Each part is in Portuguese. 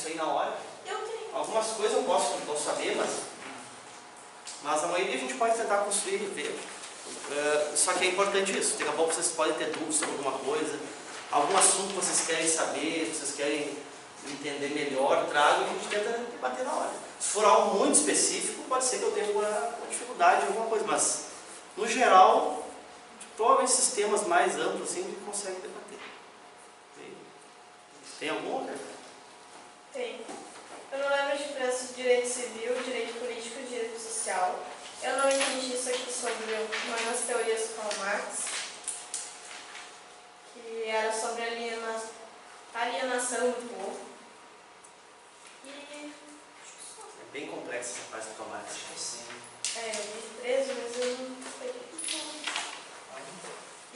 isso aí na hora. Eu tenho. Algumas coisas eu posso não saber, mas a maioria a gente pode tentar construir e ver. Só que é importante isso. Daqui a pouco vocês podem ter dúvidas sobre alguma coisa, algum assunto que vocês querem saber, vocês querem entender melhor, trago e a gente tenta debater na hora. Se for algo muito específico, pode ser que eu tenha alguma dificuldade em alguma coisa, mas no geral, provavelmente esses temas mais amplos assim, a gente consegue debater. Tem algum outro? Tem. Eu não lembro a diferença de direito civil, direito político e direito social. Eu não entendi isso aqui sobre uma das teorias do Karl Marx, que era sobre alienação do povo. E É bem complexa essa parte do Karl Marx. de 13, mas eu não peguei.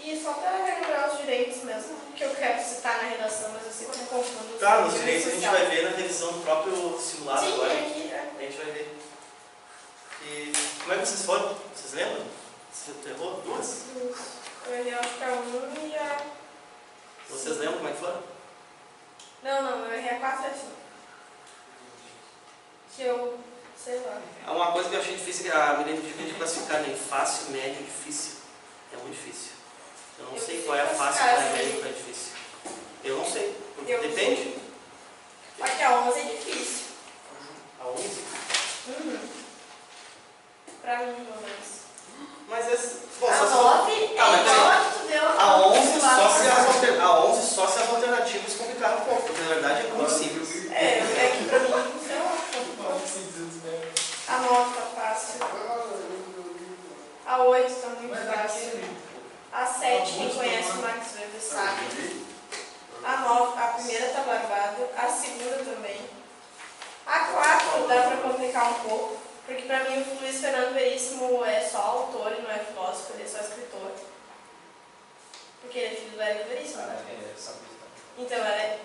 E só para relembrar os direitos mesmo, que eu quero citar na redação, mas eu sempre me confundo. Tá, nos direitos a gente vai ver na revisão do próprio simulado. Sim, agora. aqui, A gente vai ver. E como é que vocês foram? Vocês lembram? Você errou duas? Eu errei, acho que a 1 e a... Vocês lembram como é que foram? Não, eu errei a 4 assim. Que eu, sei lá. Uma coisa que eu achei difícil, a medida de classificar em fácil, médio e difícil. É muito difícil. Eu não sei qual é a fácil, qual é a média e qual é difícil. Eu não sei. Depende. Só que a 11 é difícil. A 11? Pra mim, pelo menos. Mas esse... Bom, A só 9 é igual a que tu deu. A 11 só se as alternativas complicaram um pouco, porque na verdade é muito simples. É que pra mim funciona. A 9 tá fácil. A 8 tá muito fácil. A 7, quem conhece o Max Weber sabe. A 9, a primeira tá barbada. A segunda também. A 4 dá pra complicar um pouco, porque pra mim o Luiz Fernando Veríssimo é só autor e não é filósofo, ele é só escritor. Porque ele é filho do Érico Veríssimo. Então ela é...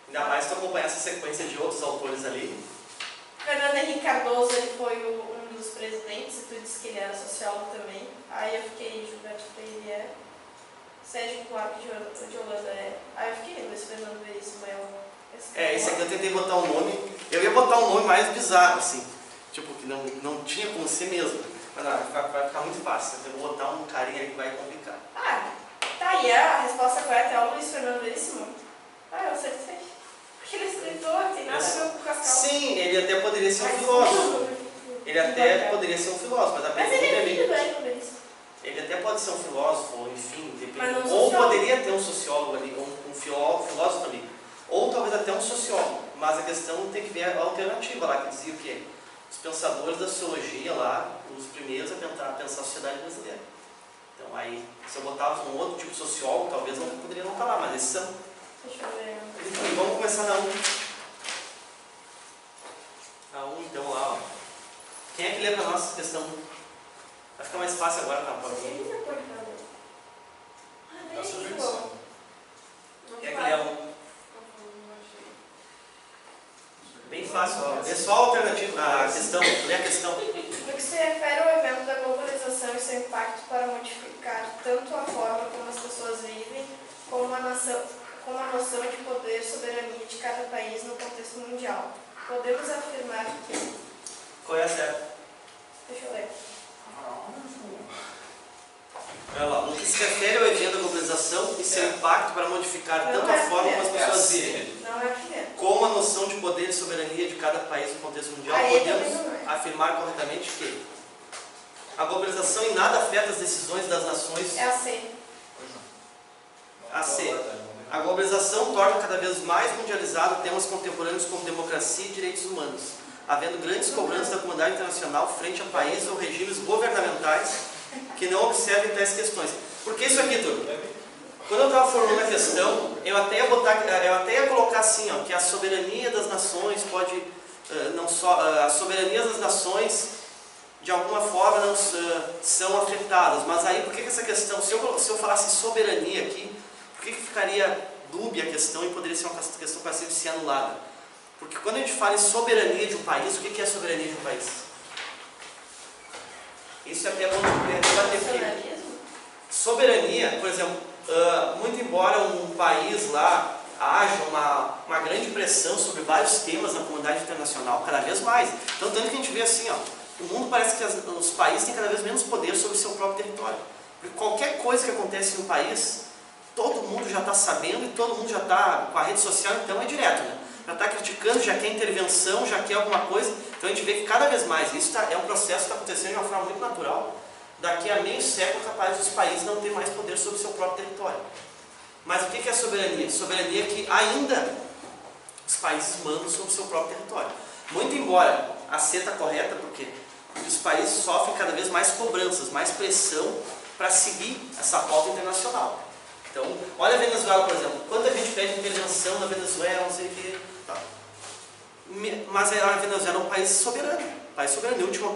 Ainda mais se tu acompanhar essa sequência de outros autores ali. Fernando Henrique Cardoso, ele foi um dos presidentes, e tu disse que ele era sociólogo também. Aí eu fiquei, Gilberto Freire é... Sérgio Buarque de Holanda é... Aí eu fiquei, Luiz Fernando Veríssimo é o... Esse aqui eu tentei botar um nome, eu ia botar um nome mais bizarro, assim. Tipo, que não tinha como ser mesmo. Mas não, vai ficar muito fácil. Eu vou botar um carinha que vai complicar. Tá aí, a resposta correta é o Luiz Fernando Veríssimo. Eu acertei. Porque ele é escritor, tem nada a ver com o Cascal. Sim, ele até poderia ser um filósofo. Ele até poderia ser um filósofo, mas a pergunta ele é é filho do Érico Veríssimo. Ele até pode ser um filósofo, ou enfim, depende. Mas não Ou sociólogo. poderia ter um sociólogo ali, um filósofo ali. Ou talvez até um sociólogo. Mas a questão tem que ver a alternativa lá, que dizia o quê? Os pensadores da sociologia lá, os primeiros a tentar pensar a sociedade brasileira. Então aí, se eu botava um outro tipo de sociólogo, talvez não poderia não estar lá, mas esses são. Deixa eu ver. Então, vamos começar na 1. Na 1, então, lá, ó. Quem é que lê para nós essa questão 1? Vai ficar mais fácil agora, tá? Quem é que lê a 1? Bem fácil, ó. É só a alternativa, a questão, lê a questão. No que se refere ao evento da globalização e seu impacto para modificar tanto a forma como as pessoas vivem, como a noção de poder e soberania de cada país no contexto mundial, podemos afirmar que... Qual é a certa? Deixa eu ler. Olha lá, no que se refere ao evento da globalização e seu impacto para modificar tanto a forma como as pessoas vivem, Não é a primeira. como a noção de poder e soberania de cada país no contexto mundial, Aí podemos também não é. afirmar corretamente que a globalização em nada afeta as decisões das nações. É a C. A C. A globalização torna cada vez mais mundializado temas contemporâneos como democracia e direitos humanos, havendo grandes cobranças da comunidade internacional frente a países ou regimes governamentais que não observem tais questões. Por que isso aqui, turma? Quando eu estava formulando a questão, eu até ia colocar assim, ó, que a soberania das nações pode, não só, a soberania das nações de alguma forma não são afetadas. Mas aí, por que essa questão, se eu falasse soberania aqui, por que ficaria dúbia a questão e poderia ser uma questão passiva de ser anulada? Porque quando a gente fala em soberania de um país, o que é a soberania de um país? Isso é até bom debater aqui. Soberania, por exemplo, muito embora um país lá, haja uma grande pressão sobre vários temas na comunidade internacional, cada vez mais. Então, tanto que a gente vê assim, ó, o mundo parece que os países têm cada vez menos poder sobre o seu próprio território. Porque qualquer coisa que acontece no país, todo mundo já está sabendo e todo mundo já está com a rede social, então é direto, né? Já está criticando, já quer intervenção, já quer alguma coisa. Então a gente vê que cada vez mais, isso é um processo que está acontecendo de uma forma muito natural. Daqui a meio século, capaz dos países não ter mais poder sobre o seu próprio território. Mas o que é soberania? Soberania é que ainda os países mandam sobre o seu próprio território. Muito embora a C está correta, porque os países sofrem cada vez mais cobranças, mais pressão para seguir essa pauta internacional. Então, olha a Venezuela, por exemplo. Quanta gente pede intervenção na Venezuela, não sei o que. Tá. Mas a Venezuela é um país soberano. Em última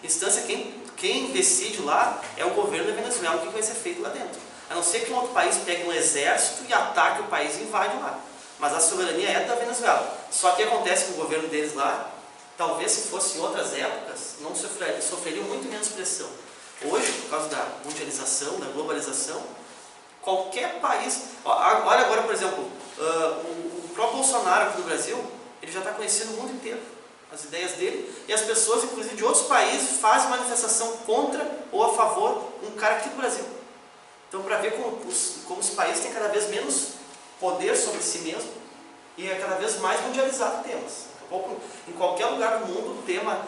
instância, quem decide lá é o governo da Venezuela, o que vai ser feito lá dentro. A não ser que um outro país pegue um exército e ataque o país e invade lá. Mas a soberania é da Venezuela. Só que acontece com o governo deles lá, talvez se fosse em outras épocas, não sofreriam muito menos pressão. Hoje, por causa da mundialização, da globalização, qualquer país... Olha agora, por exemplo, o próprio Bolsonaro aqui no Brasil, ele já está conhecendo o mundo inteiro, as ideias dele, e as pessoas, inclusive de outros países, fazem manifestação contra ou a favor um cara aqui do Brasil. Então, para ver como os países têm cada vez menos poder sobre si mesmo e é cada vez mais mundializado temas. Em qualquer lugar do mundo, o tema,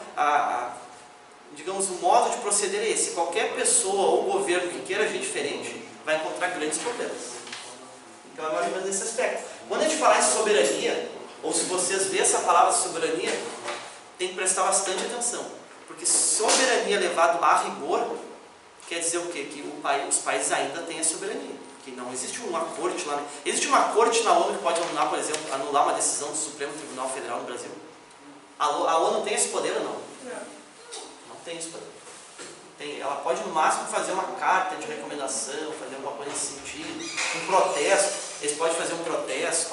digamos, o modo de proceder é esse. Qualquer pessoa ou governo que queira agir diferente vai encontrar grandes problemas. Então é mais ou menos nesse aspecto. Quando a gente falar em soberania, ou se vocês verem essa palavra soberania, tem que prestar bastante atenção. Porque soberania levado a rigor quer dizer o quê? Que os países ainda têm a soberania. Que não existe uma corte lá. Existe uma corte na ONU que pode anular, por exemplo, uma decisão do Supremo Tribunal Federal no Brasil? A ONU tem esse poder ou não? Não tem esse poder. Ela pode no máximo fazer uma carta de recomendação, fazer alguma coisa nesse sentido, um protesto, eles podem fazer um protesto,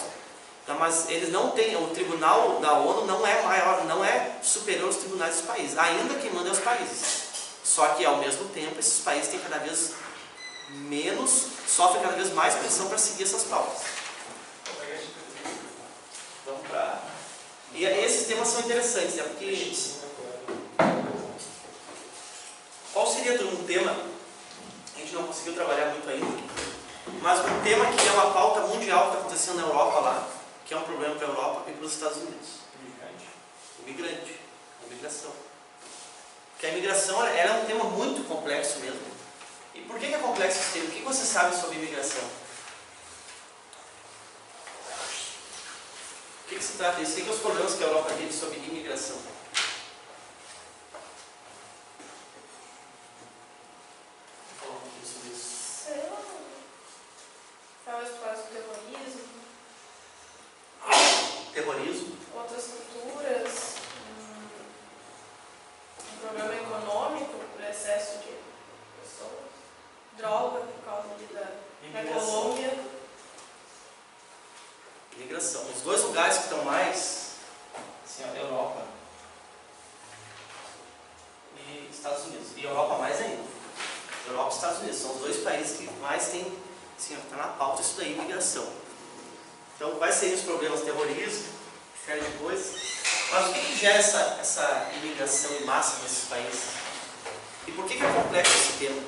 tá? Mas eles não têm, o tribunal da ONU não é maior, não é superior aos tribunais dos países, ainda quem manda é os países. Só que ao mesmo tempo esses países têm cada vez menos, sofrem cada vez mais pressão para seguir essas pautas. Vamos para... E esses temas são interessantes, né? Porque... Qual seria um tema? A gente não conseguiu trabalhar muito ainda, mas um tema que é uma pauta mundial que está acontecendo na Europa lá, que é um problema para a Europa e para os Estados Unidos. Imigrante. A imigração. Porque a imigração ela é um tema muito complexo mesmo. E por que é complexo esse tema? O que você sabe sobre imigração? O que se trata disso? O que são os problemas que a Europa tem sobre imigração? Talvez por causa do terrorismo. Terrorismo? Outras culturas. Um problema econômico por excesso de pessoas. Droga por causa da Colômbia. Imigração. Os dois lugares que estão mais, assim, a Europa e Estados Unidos. E Europa mais ainda. Europa e Estados Unidos são os dois países que mais têm, assim, está na pauta isso daí, imigração. Então, quais seriam os problemas? Terrorismo, série de coisas. Mas o que gera essa imigração em massa nesses países? E por que é complexo esse tema?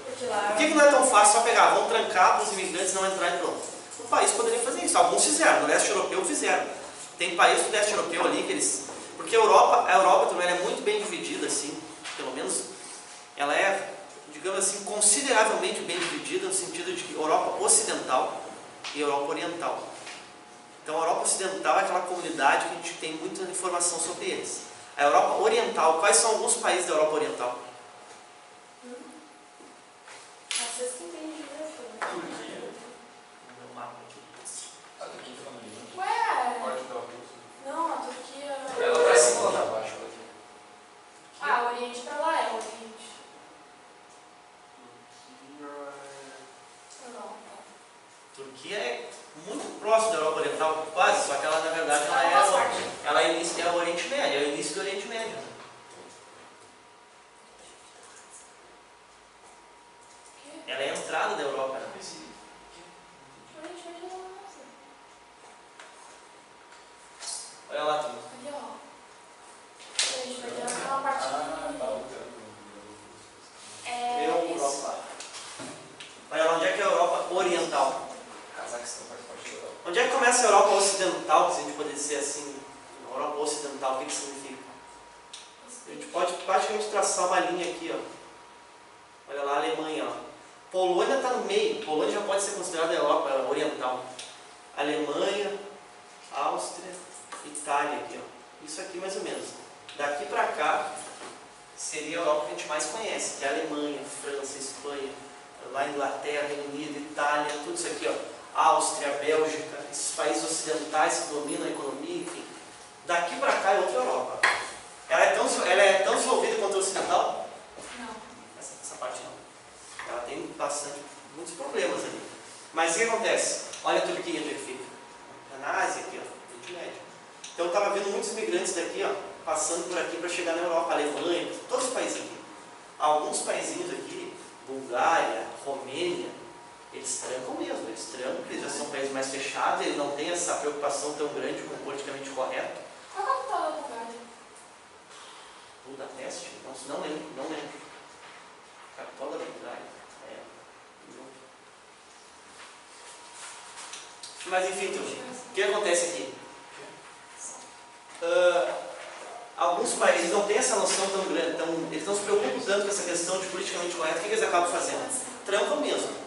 Por que não é tão fácil só pegar, vamos trancar para os imigrantes não entrarem pronto? O país poderia fazer isso, alguns fizeram, no leste europeu fizeram. Tem países do leste europeu ali que eles... Porque a Europa também é muito bem dividida, assim, pelo menos ela é, digamos assim, consideravelmente bem dividida no sentido de que Europa Ocidental e Europa Oriental. Então a Europa Ocidental é aquela comunidade que a gente tem muita informação sobre eles. A Europa Oriental, quais são alguns países da Europa Oriental? Vocês que entendem de Turquia. No meu mapa aqui. A Turquia também. Ué! Pode dar o Rússia. Não, a Turquia... Ela vai se mandar abaixo aqui. Ah, o Oriente pra lá é o Oriente. Não. Turquia é muito próximo da Europa Oriental, quase, só que ela na verdade ela é o Oriente Médio, é o início do Oriente Médio. Ela é a entrada da Europa. O Oriente Médio é nossa. dizer assim, na Europa Ocidental, o que significa? A gente pode praticamente traçar uma linha aqui, ó. Olha lá a Alemanha, ó. Polônia está no meio, Polônia já pode ser considerada a Europa Oriental. Alemanha, Áustria, Itália aqui, ó. Isso aqui mais ou menos. Daqui para cá seria a Europa que a gente mais conhece, que é a Alemanha, França, Espanha, lá Inglaterra, Reino Unido, Itália, tudo isso aqui, ó. Áustria, Bélgica, esses países ocidentais que dominam a economia, enfim. Daqui para cá é outra Europa. Ela é tão desenvolvida quanto a ocidental? Não. Essa parte não. Ela tem muitos problemas ali. Mas o que acontece? Olha a Turquia onde fica. Na Ásia aqui, ó, Oriente Médio. Então estava vendo muitos imigrantes daqui, ó, passando por aqui para chegar na Europa, Alemanha, todos os países aqui. Alguns paizinhos aqui, Bulgária, Romênia, eles trancam mesmo, eles trancam, porque eles já são países mais fechados, eles não têm essa preocupação tão grande com o politicamente correto. Qual a capital da Bulgária? Budapeste? Não lembro. Capital da Bulgária. Mas enfim, o que acontece aqui? Alguns países não têm essa noção tão grande, eles não se preocupam tanto com essa questão de politicamente correto. O que eles acabam fazendo? Trancam mesmo.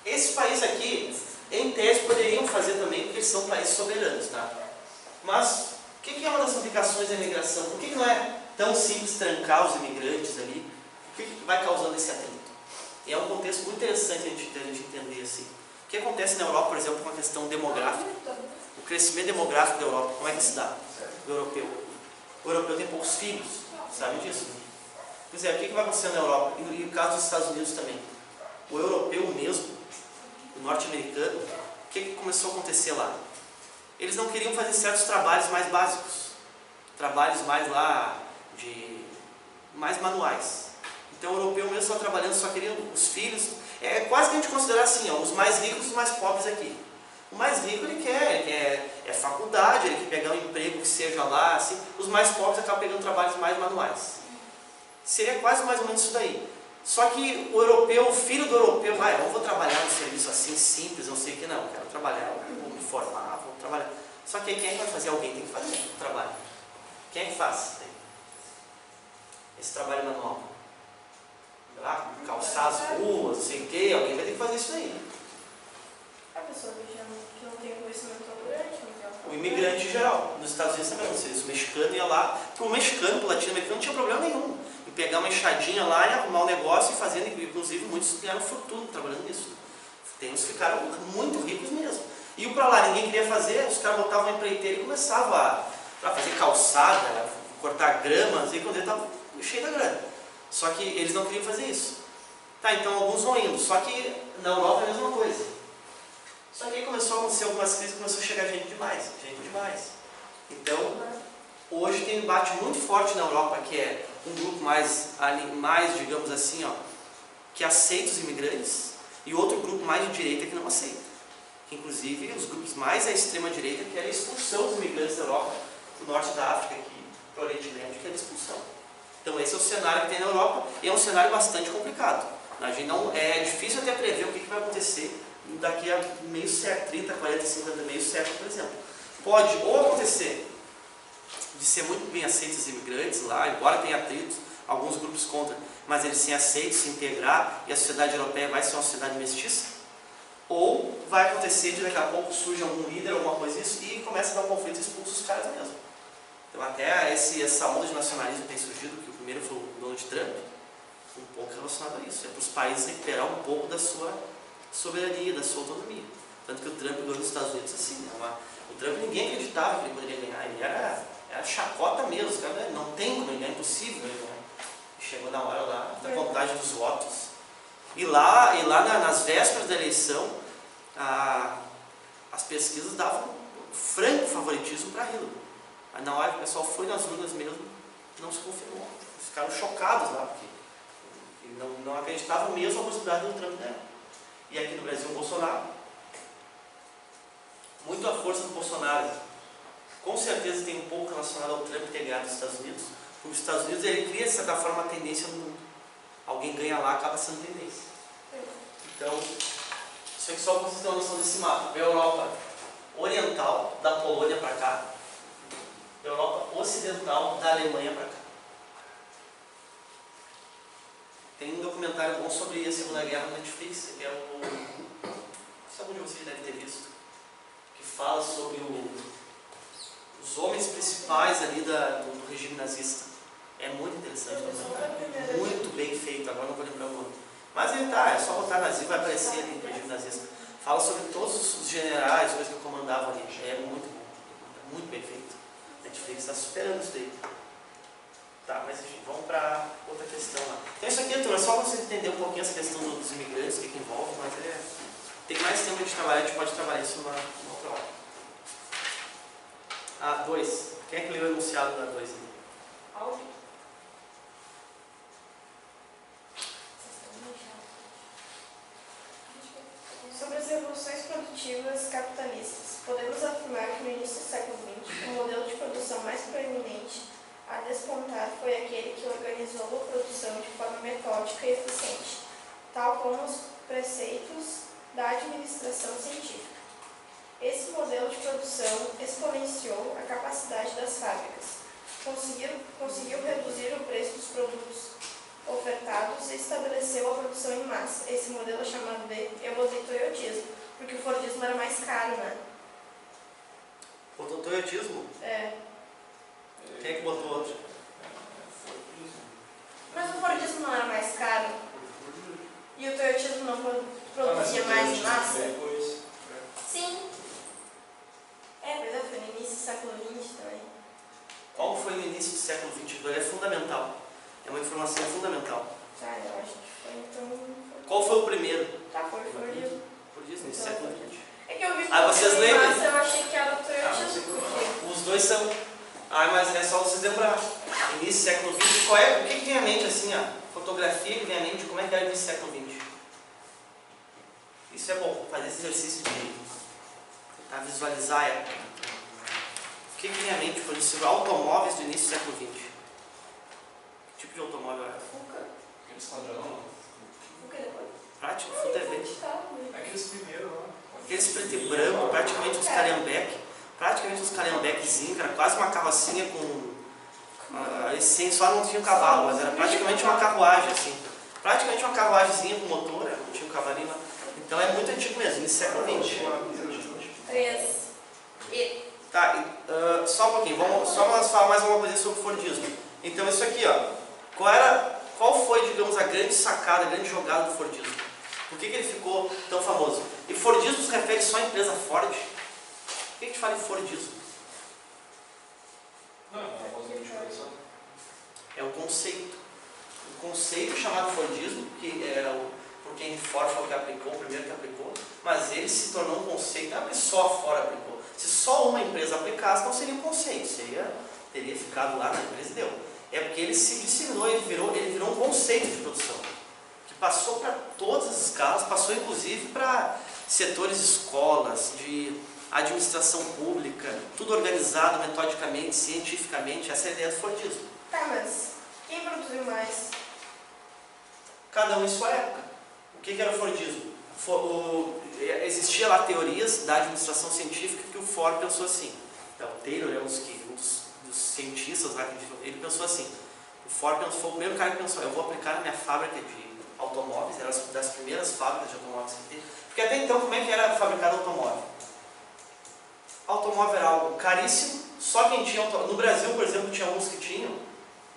Esses países aqui, em tese, poderiam fazer também, porque eles são países soberanos, tá? Mas, o que é uma das implicações da imigração? Por que não é tão simples trancar os imigrantes ali? O que vai causando esse atrito? E é um contexto muito interessante a gente entender assim. O que acontece na Europa, por exemplo, com a questão demográfica? O crescimento demográfico da Europa, como é que se dá? O europeu. O europeu tem poucos filhos, sabe disso? Pois é, o que vai acontecer na Europa? E no caso dos Estados Unidos também. O europeu mesmo, o norte-americano, o que começou a acontecer lá? Eles não queriam fazer certos trabalhos mais básicos. Trabalhos mais lá, mais manuais. Então o europeu mesmo só trabalhando, só queria os filhos. É quase que a gente considerar assim, ó, os mais ricos e os mais pobres aqui. O mais rico ele quer faculdade, ele quer pegar um emprego que seja lá, assim. Os mais pobres acabam pegando trabalhos mais manuais. Seria quase mais ou menos isso daí. Só que o europeu, o filho do europeu, eu não vou trabalhar num serviço assim simples, não sei o que, não. Eu quero trabalhar, vou me formar, vou trabalhar. Só que aí quem é que vai fazer? Alguém tem que fazer o trabalho. Quem é que faz esse trabalho manual? Calçar as ruas, não sei o que, alguém vai ter que fazer isso aí. A pessoa que não tem conhecimento tão grande, o imigrante em geral, nos Estados Unidos também, não sei se o mexicano ia lá, para o mexicano, para o latino-americano não tinha problema nenhum. E pegar uma enxadinha lá e arrumar um negócio e fazendo, inclusive muitos ganharam fortuna trabalhando nisso. Tem uns que ficaram muito ricos mesmo. E para lá ninguém queria fazer, os caras botavam uma empreiteira e começavam a fazer calçada, cortar grama, não sei quando ele estava cheio da grana. Só que eles não queriam fazer isso. Tá, então alguns vão indo. Só que na Europa é a mesma coisa. Só que aí começou a acontecer algumas crises, começou a chegar gente demais. Então, hoje tem um embate muito forte na Europa, que é um grupo mais digamos assim, ó, que aceita os imigrantes, e outro grupo mais de direita que não aceita. Inclusive, os grupos mais à extrema-direita querem a expulsão dos imigrantes da Europa, do norte da África, aqui, para o Oriente Médio, que é a expulsão. Então esse é o cenário que tem na Europa, e é um cenário bastante complicado. A gente é difícil até prever o que vai acontecer daqui a meio século, 30, 40, 50, meio século, por exemplo. Pode ou acontecer de ser muito bem aceitos os imigrantes lá, embora tenha atritos, alguns grupos contra, mas eles serem aceitos, se integrar, e a sociedade europeia vai ser uma sociedade mestiça. Ou vai acontecer de daqui a pouco surge algum líder, alguma coisa disso, e começa a dar um conflito e expulsa os caras mesmo. Então até essa onda de nacionalismo que tem surgido, que o primeiro foi o Donald Trump, um pouco relacionado a isso. É para os países recuperar um pouco da sua soberania, da sua autonomia. Tanto que o Trump ganhou nos Estados Unidos assim, né? O Trump ninguém acreditava que ele poderia ganhar, ele era chacota mesmo, os caras, não tem como ele ganhar, é impossível ele ganhar. Chegou na hora lá da contagem dos votos. E lá nas vésperas da eleição, as pesquisas davam franco favoritismo para Hillary. Aí na hora que o pessoal foi nas urnas mesmo, não se confirmou. Eles ficaram chocados lá, porque não acreditavam mesmo na possibilidade do Trump ganhar. E aqui no Brasil, o Bolsonaro, muito a força do Bolsonaro, com certeza tem um pouco relacionado ao Trump ter ganhado nos Estados Unidos, porque os Estados Unidos ele cria, de certa forma, uma tendência no mundo. Alguém ganha lá, acaba sendo tendência. Então, isso aqui só para vocês terem uma noção desse mapa. A Europa Oriental, da Polônia para cá, ocidental da Alemanha para cá. Tem um documentário bom sobre a Segunda Guerra no Netflix, que é o... Sabe onde vocês devem ter visto? Que fala sobre os homens principais ali do regime nazista. É muito interessante também. Muito bem feito, agora não vou lembrar o nome. Mas ele tá, é só botar nazismo, vai aparecer ali no regime nazista. Fala sobre todos os generais, coisas que comandavam ali. É muito bom, muito bem feito. Netflix está superando isso daí. Tá, mas enfim, vamos para outra questão lá. Então isso aqui, turma, é só você entender um pouquinho essa questão dos imigrantes, o que envolve, mas tem mais tempo de trabalhar, a gente pode trabalhar isso numa outra hora. Ah, 2. Quem é que leu o enunciado da 2 ali? Alves. Sobre as revoluções produtivas capitalistas, podemos afirmar que no início do século XX, o modelo de produção mais proeminente a despontar foi aquele que organizou a produção de forma metódica e eficiente, tal como os preceitos da administração científica. Esse modelo de produção exponenciou a capacidade das fábricas, conseguiu reduzir o preço dos produtos ofertados e estabeleceu a produção em massa. Esse modelo é chamado de evotoiotismo, porque o Fordismo era mais caro, né? Evotoiotismo? É. Quem é que botou outro? Mas o Fordismo não era mais caro? E o toyotismo não produzia mais em massa? Sim. Pois é, foi no início do século XX também. Qual foi no início do século XX? É fundamental. É uma informação fundamental. Tá, eu acho que foi então... Qual foi o primeiro? Tá, foi Fordismo. Fordismo, no século XX. É que eu vi vocês lembram? Massa, eu achei que era o toyotismo. Os dois são... mas é só vocês lembrar. Início do século XX, o que vem à mente assim, a fotografia que vem à mente, como é que era o início do século XX? Isso é bom, fazer esse exercício de tentar visualizar a época. O que vem à mente por isso? Automóveis do início do século XX. Que tipo de automóvel era? Fuca. Aqueles quadradão? Fuca depois? Prático, Fuca é bem. Aqueles primeiros lá. Aqueles preto e branco, praticamente os calhambeque. Praticamente uns calhambequezinhos, era quase uma carrocinha com... Assim, só não tinha um cavalo, mas era praticamente uma carruagem, assim. Praticamente uma carruagemzinha com motor, não tinha um cavalinho lá. Então é muito antigo mesmo, início do século XX. 3. Tá, só um pouquinho, vamos falar mais uma coisa sobre o Fordismo. Então isso aqui, ó, qual foi, digamos, a grande sacada, a grande jogada do Fordismo? Por que ele ficou tão famoso? E Fordismo se refere só à empresa Ford? Por que a gente fala em Fordismo? É um conceito. Um conceito chamado Fordismo, que é porque Henry Ford foi o que aplicou, o primeiro que aplicou, mas ele se tornou um conceito, não é porque só a Ford aplicou. Se só uma empresa aplicasse, não seria um conceito, teria ficado lá na empresa e deu. É porque ele se disseminou, ele virou um conceito de produção, que passou para todas as escalas, passou inclusive para setores de escolas, de administração pública, tudo organizado metodicamente, cientificamente. Essa é a ideia do Fordismo. Tá, mas quem produziu mais? Cada um em sua época. O que era o Fordismo? Existia lá teorias da administração científica que o Ford pensou assim. Então, o Taylor é um dos cientistas lá que ele pensou assim. O Ford foi o primeiro cara que pensou: eu vou aplicar na minha fábrica de automóveis, era uma das primeiras fábricas de automóveis que teve. Porque até então, como é que era fabricado automóvel? Automóvel era algo caríssimo, só quem tinha automóvel. No Brasil, por exemplo, tinha alguns que tinham.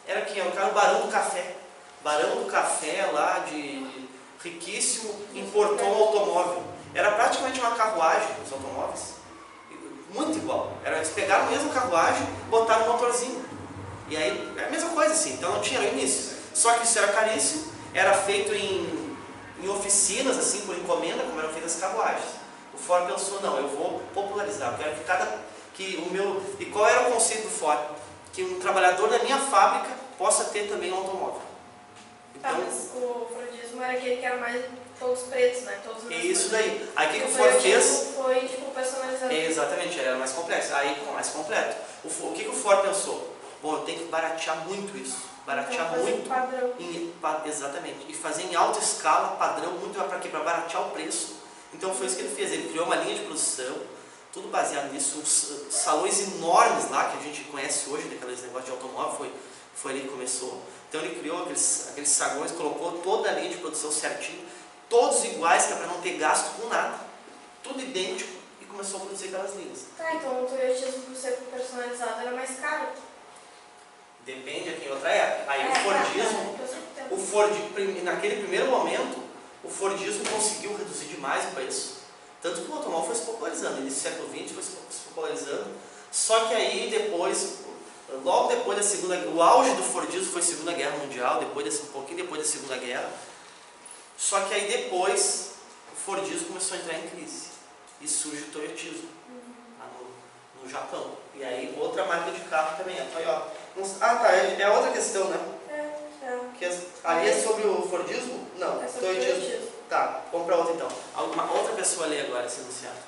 Era quem? O cara, o Barão do Café. Barão do Café lá, de riquíssimo, importou um automóvel. Era praticamente uma carruagem, os automóveis. Muito igual. Eles pegaram a mesma carruagem, botaram um motorzinho. E aí, é a mesma coisa assim. Então não tinha no início. Só que isso era caríssimo, era feito em oficinas, assim, por encomenda, como eram feitas as carruagens. O Ford pensou: não, eu vou popularizar, eu quero E qual era o conceito do Ford? Que um trabalhador da minha fábrica possa ter também um automóvel. Então, mas o Fordismo era aquele que era mais todos pretos, né? Todos isso daí. Aí o que o Ford fez? Foi tipo personalizado. Exatamente, ele era mais complexo. Aí mais completo. O que o Ford pensou? Bom, eu tenho que baratear muito isso. Baratear então, muito. Padrão. Exatamente. E fazer em alta escala, padrão, muito para quê? Para baratear o preço. Então foi isso que ele fez. Ele criou uma linha de produção, tudo baseado nisso. Os salões enormes lá, que a gente conhece hoje, daqueles negócios de automóvel, foi ali que começou. Então ele criou aqueles saguões, colocou toda a linha de produção certinho, todos iguais, que é para não ter gasto com nada, tudo idêntico, e começou a produzir aquelas linhas. Tá, então o Toyotismo, por ser personalizado, era mais caro? Depende aqui em outra época. Aí o Fordismo, naquele primeiro momento, o Fordismo conseguiu reduzir demais o preço. Tanto que o automóvel foi se popularizando, no início do século XX foi se popularizando, só que aí depois, logo depois da Segunda Guerra, o auge do Fordismo foi a Segunda Guerra Mundial, um pouquinho depois da Segunda Guerra, só que aí depois o Fordismo começou a entrar em crise e surge o Toyotismo lá no Japão. E aí outra marca de carro também, a Toyota. Ah tá, é outra questão, né? Que ali é sobre o Fordismo? Não, é sobre o Toyotismo. Tá, vamos para outra então. Alguma outra pessoa lê agora esse enunciado.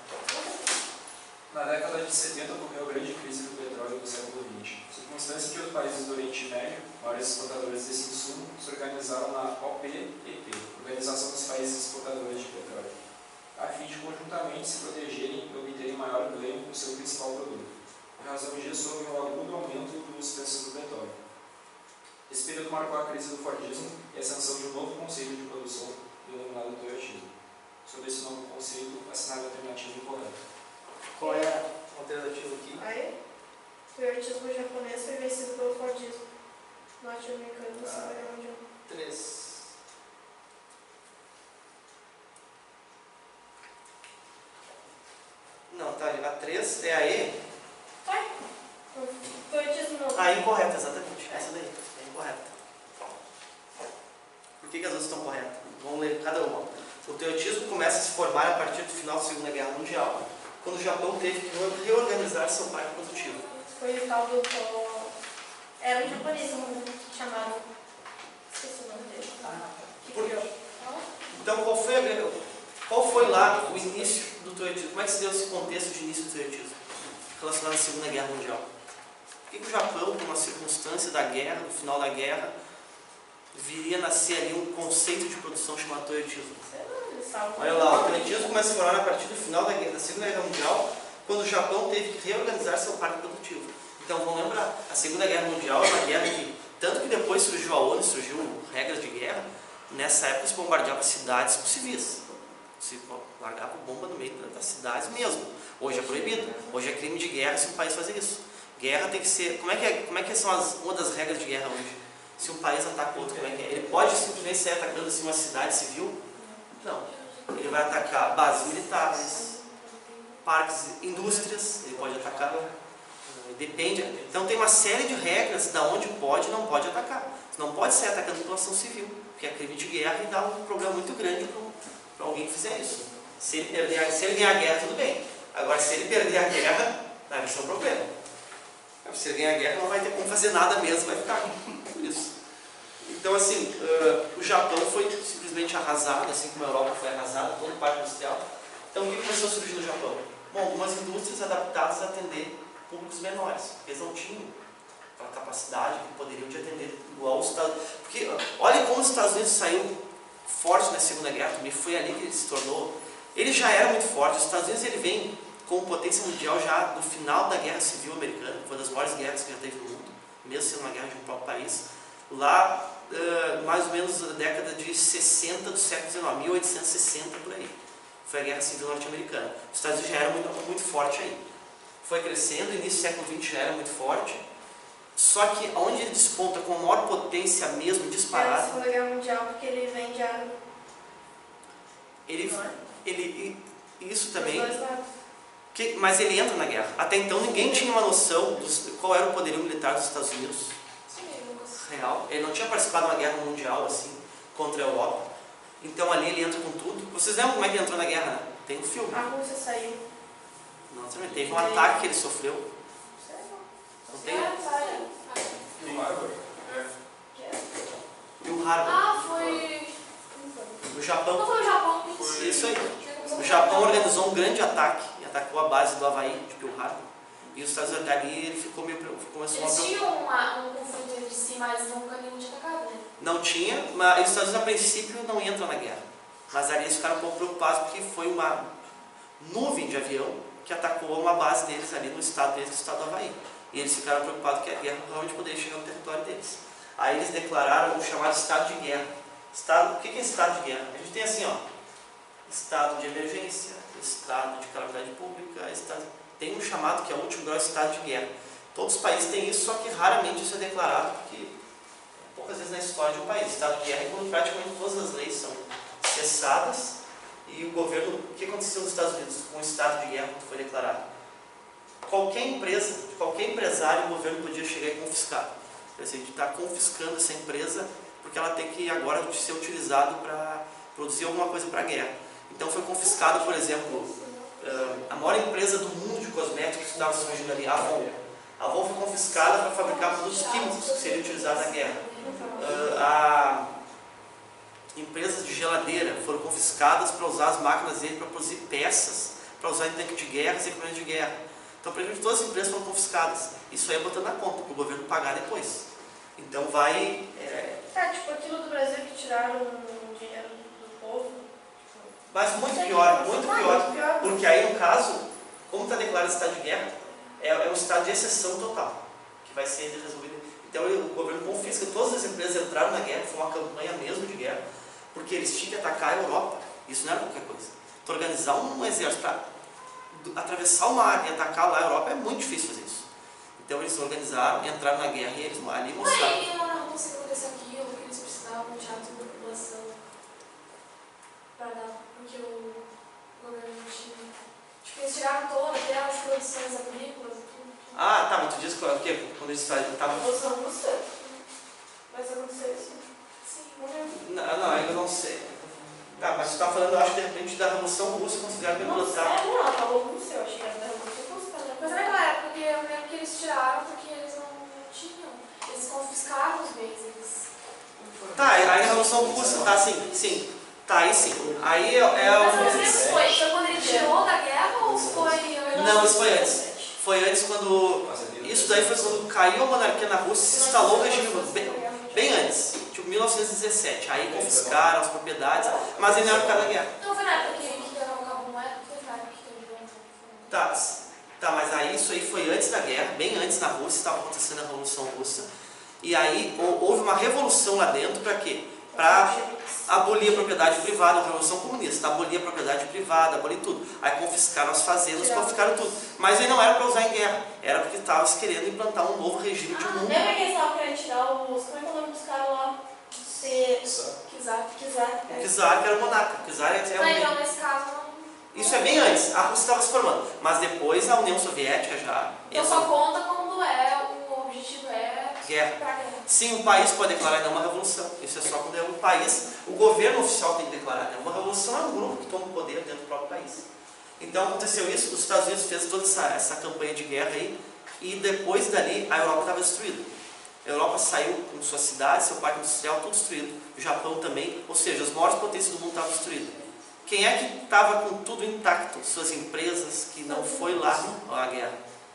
Na década de 70 ocorreu a grande crise do petróleo do século XX. Circunstância que os países do Oriente Médio, maiores exportadores desse insumo, se organizaram na OPEP, Organização dos Países Exportadores de Petróleo, a fim de conjuntamente se protegerem e obterem maior ganho com seu principal produto. Em razão disso, houve um agudo aumento dos preços do petróleo. Esse período marcou a crise do Fordismo e a ascensão de um novo conceito de produção denominado Toyotismo. Sobre esse novo conceito, assinale a alternativa incorreta. Qual é a alternativa aqui? Aí, o Toyotismo japonês foi vencido pelo Fordismo norte-americano na Segunda Guerra Mundial. 3. Não, tá, a 3 é a E? Tá. O Toyotismo não. Ah, incorreta, exatamente. Essa daí, é incorreta. Por que as outras estão corretas? Vamos ler cada uma. O Toyotismo começa a se formar a partir do final da Segunda Guerra Mundial, quando o Japão teve que reorganizar seu parque produtivo. Foi o tal do... Era um japonês que chamaram... Esqueci o nome dele. Que criou. Então, qual foi lá o início do Toyotismo? Como é que se deu esse contexto de início do Toyotismo relacionado à Segunda Guerra Mundial? Por que o Japão, por uma circunstância da guerra, no final da guerra, viria a nascer ali um conceito de produção chamado Toyotismo? Olha lá, o Toyotismo começa a se formar a partir do final da Segunda Guerra Mundial, quando o Japão teve que reorganizar seu parque produtivo. Então vamos lembrar, a Segunda Guerra Mundial é uma guerra que, tanto que depois surgiu a ONU, surgiu regras de guerra, nessa época se bombardeava cidades com civis. Se largava bomba no meio das cidades mesmo. Hoje é proibido. Hoje é crime de guerra se um país fazer isso. Guerra tem que ser... Como é que são uma das regras de guerra hoje? Se um país ataca outro, como é que é? Ele pode simplesmente sair atacando assim, uma cidade civil? Não. Ele vai atacar bases militares, parques, indústrias, ele pode atacar. Depende. Então tem uma série de regras da onde pode e não pode atacar. Você não pode sair atacando a população civil, porque é crime de guerra e dá um problema muito grande para alguém que fizer isso. Se ele ganhar a guerra, tudo bem. Agora, se ele perder a guerra, vai ser um problema. Se ele ganhar a guerra, não vai ter como fazer nada mesmo, vai ficar por isso. Então, assim, o Japão foi simplesmente arrasado, assim como a Europa foi arrasada, todo o parque industrial. Então, o que começou a surgir no Japão? Bom, algumas indústrias adaptadas a atender públicos menores. Eles não tinham aquela capacidade que poderiam de atender igual os Estados Unidos. Porque, olha como os Estados Unidos saiu forte na Segunda Guerra, também foi ali que ele se tornou. Ele já era muito forte. Os Estados Unidos ele vem como potência mundial já no final da Guerra Civil Americana, foi uma das maiores guerras que já teve no mundo, mesmo sendo uma guerra de um próprio país. Lá, mais ou menos na década de 60 do século XIX, 1860 por aí, foi a Guerra Civil Norte-Americana. Os Estados Unidos já era muito forte aí. Foi crescendo, início do século XX já era muito forte. Só que onde ele desponta com a maior potência mesmo, disparada... É a Segunda Guerra Mundial, porque ele vende arma. Isso também... Mas ele entra na guerra. Até então ninguém tinha uma noção de qual era o poderio militar dos Estados Unidos. Real. Ele não tinha participado de uma guerra mundial assim, contra a Europa. Então ali ele entra com tudo. Vocês lembram como é que ele entrou na guerra, né? Tem um filme. A Rússia saiu. Não, também teve um ataque que ele sofreu. Não tem? Tem Harbor? E o Harbor. Ah, foi... No Japão. Não foi o Japão. Foi isso aí. O Japão organizou um grande ataque e atacou a base do Havaí, de Pearl Harbor. E os Estados Unidos ali, ele começou Eles tinham um conflito entre si, mas nunca nenhum tinha atacado, né? Não tinha, mas os Estados Unidos a princípio não entram na guerra. Mas ali eles ficaram um pouco preocupados porque foi uma nuvem de avião que atacou uma base deles ali no estado deles, no estado do Havaí. E eles ficaram preocupados que a guerra realmente poderia chegar no território deles. Aí eles declararam o chamado estado de guerra. O que é estado de guerra? A gente tem assim, ó, estado de emergência, estado de calamidade pública, tem um chamado que é o último grau, estado de guerra. Todos os países têm isso, só que raramente isso é declarado, porque poucas vezes na história de um país. Estado de guerra é quando praticamente todas as leis são cessadas e o governo... O que aconteceu nos Estados Unidos com o estado de guerra quando foi declarado? Qualquer empresa, qualquer empresário, o governo podia chegar e confiscar. Quer dizer, a gente está confiscando essa empresa porque ela tem que agora ser utilizada para produzir alguma coisa para a guerra. Então foi confiscado, por exemplo, a maior empresa do mundo de cosméticos que estava surgindo ali, a Avon. A Avon foi confiscada para fabricar produtos químicos que seriam utilizados na guerra. Empresas de geladeira foram confiscadas para usar as máquinas dele para produzir peças, para usar em tanque de guerra e equipamentos de guerra. Então, praticamente todas as empresas foram confiscadas. Isso aí é botando na conta, para o governo pagar depois. Então vai... tipo aquilo do Brasil que tiraram o dinheiro do povo. Mas muito pior, porque aí no caso, como está declarado estado de guerra, é um estado de exceção total, que vai ser resolvido. Então o governo confisca, todas as empresas entraram na guerra, foi uma campanha mesmo de guerra, porque eles tinham que atacar a Europa, isso não era qualquer coisa. Então organizar um exército para atravessar o mar e atacar lá a Europa é muito difícil fazer isso. Então eles organizaram, entraram na guerra e eles ali mostraram. Mas aí não conseguiu acontecer aquilo, que eles precisavam tirar toda a população para dar, porque o governo não tinha. Tipo, eles tiraram todas as produções agrícolas e tudo. Ah, tá, mas tu diz que o quê? Quando eles estavam... Revolução Russa? Mas aconteceu isso? Sim. Não, ainda não sei. Tá, mas tu está falando, eu acho, de repente, da Revolução Russa considerada pelo militar. Não, ela falou Russa, eu achei que era da Revolução Russa. Mas naquela época, porque eu lembro que eles tiraram porque eles não tinham. Eles confiscaram os bens, eles... Tá, aí a Revolução Russa, tá, sim. Tá, aí sim. Aí Mas eu lembro que foi quando ele tirou da guerra ou foi... Não, isso foi antes. Foi antes quando... Isso daí foi quando caiu a monarquia na Rússia e se instalou o regime bem antes. Tipo, 1917. Aí confiscaram as propriedades, mas ainda era por causa da guerra. Não foi na época que era o Cabo Moeda, não foi na época que teve Tá, mas aí isso aí foi antes da guerra, bem antes na Rússia, estava acontecendo a Revolução Russa. E aí houve uma revolução lá dentro para quê? Para abolir a propriedade privada, a Revolução Comunista, abolir a propriedade privada, abolir tudo. Aí confiscaram as fazendas, confiscaram tudo. Mas aí não era para usar em guerra, era porque estava se querendo implantar um novo regime de mundo. Lembra que eles estavam querendo tirar os... Como é que é o nome dos caras lá? Kizar. O Czar, que era o monarca. O Czar é o então, nesse caso, não... Isso é bem antes, a Rússia estava se formando. Mas depois a União Soviética já... Então só conta quando o objetivo é... Guerra. Sim, o país pode declarar não uma revolução. Isso é só quando é um país, o governo oficial tem que declarar. Né? Uma revolução é um grupo que toma o poder dentro do próprio país. Então aconteceu isso, os Estados Unidos fez toda essa campanha de guerra aí, e depois dali a Europa estava destruída. A Europa saiu com suas cidades, seu parque industrial, tudo destruído. O Japão também, ou seja, as maiores potências do mundo estavam destruídas. Quem é que estava com tudo intacto? Suas empresas, que não foi lá a guerra?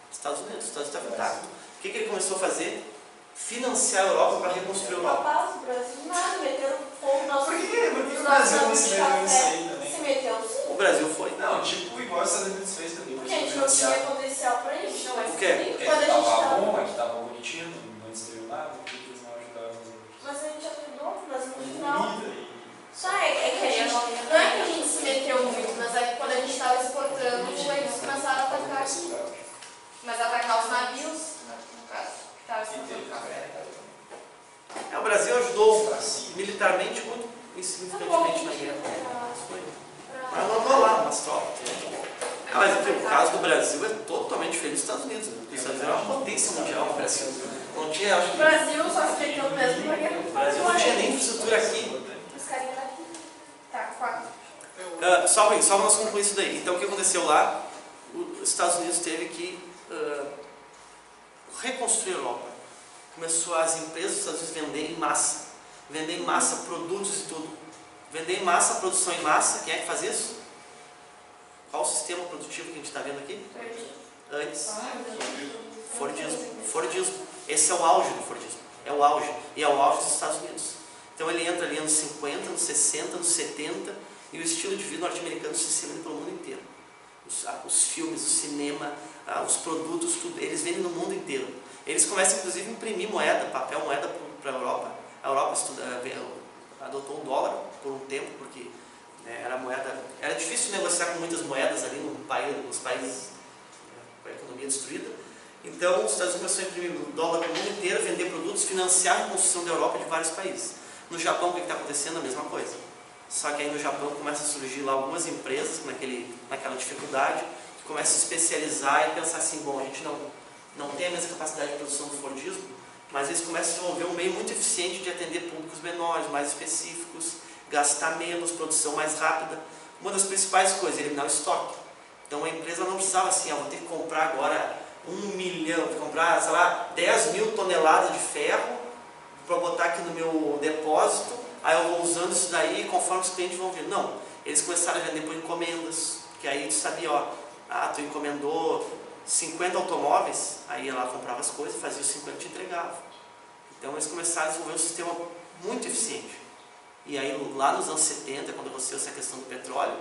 Estados Unidos. Os Estados Unidos estava intacto. O que ele começou a fazer? Financiar a Europa para reconstruir a Europa. Rapaz, o Brasil nada, meteram fogo no nosso... Por que o Brasil não se meteu nisso aí também? Se meteu sim. O Brasil foi. Não, tipo, igual os Estados Unidos fez também. Porque a gente não tinha potencial para isso. Mas O quê? quando a gente Tava bom, tava... que tava bonitinho, não destruiu nada, por que eles não ajudaram os outros? Mas a gente ajudou, mas no final... Só é que a gente... Não é que a gente se meteu muito, mas é que quando a gente estava exportando, eles começaram a atacar aqui. Mas atacar os navios, no caso, que estavam exportando. O Brasil ajudou militarmente muito insignificantemente na guerra. Mas mandou lá umas tropas. Mas o caso do Brasil é totalmente diferente dos Estados Unidos. Porque os Estados Unidos é uma potência mundial. O Brasil não tinha, acho que... O Brasil só se meteu mesmo na guerra. O Brasil não tinha nem infraestrutura aqui. Os carinhas daqui. Tá, 4. Só para nós concluir isso daí. Então o que aconteceu lá? Os Estados Unidos teve que reconstruir a Europa. Começou as empresas dos Estados Unidos vender em massa produtos e tudo. Vender em massa, produção em massa. Quem é que faz isso? Qual o sistema produtivo que a gente está vendo aqui? Antes. Fordismo. Esse é o auge do Fordismo. É o auge. E é o auge dos Estados Unidos. Então ele entra ali nos 50, nos 60, nos 70 e o estilo de vida norte-americano se dissemina pelo mundo inteiro. os filmes, o cinema, os produtos, tudo, eles vendem no mundo inteiro. Eles começam inclusive a imprimir moeda, papel moeda para a Europa. A Europa adotou o dólar por um tempo, porque era difícil negociar com muitas moedas ali nos países com a economia destruída. Então os Estados Unidos começaram a imprimir o dólar para o mundo inteiro, vender produtos, financiar a construção da Europa e de vários países. No Japão, o que está acontecendo? A mesma coisa. Só que aí no Japão começa a surgir lá algumas empresas naquela dificuldade, que começam a se especializar e pensar assim, bom, a gente não tem a mesma capacidade de produção do Fordismo, mas eles começam a desenvolver um meio muito eficiente de atender públicos menores, mais específicos, gastar menos, produção mais rápida. Uma das principais coisas é eliminar o estoque. Então a empresa não precisava assim, vou ter que comprar agora 1 milhão, vou comprar, sei lá, 10 mil toneladas de ferro para botar aqui no meu depósito, aí eu vou usando isso daí conforme os clientes vão vir. Não, eles começaram a vender por encomendas, que aí tu sabia, tu encomendou 50 automóveis, aí ela comprava as coisas, fazia os 50 e te entregava. Então eles começaram a desenvolver um sistema muito eficiente. E aí lá nos anos 70, quando aconteceu essa questão do petróleo,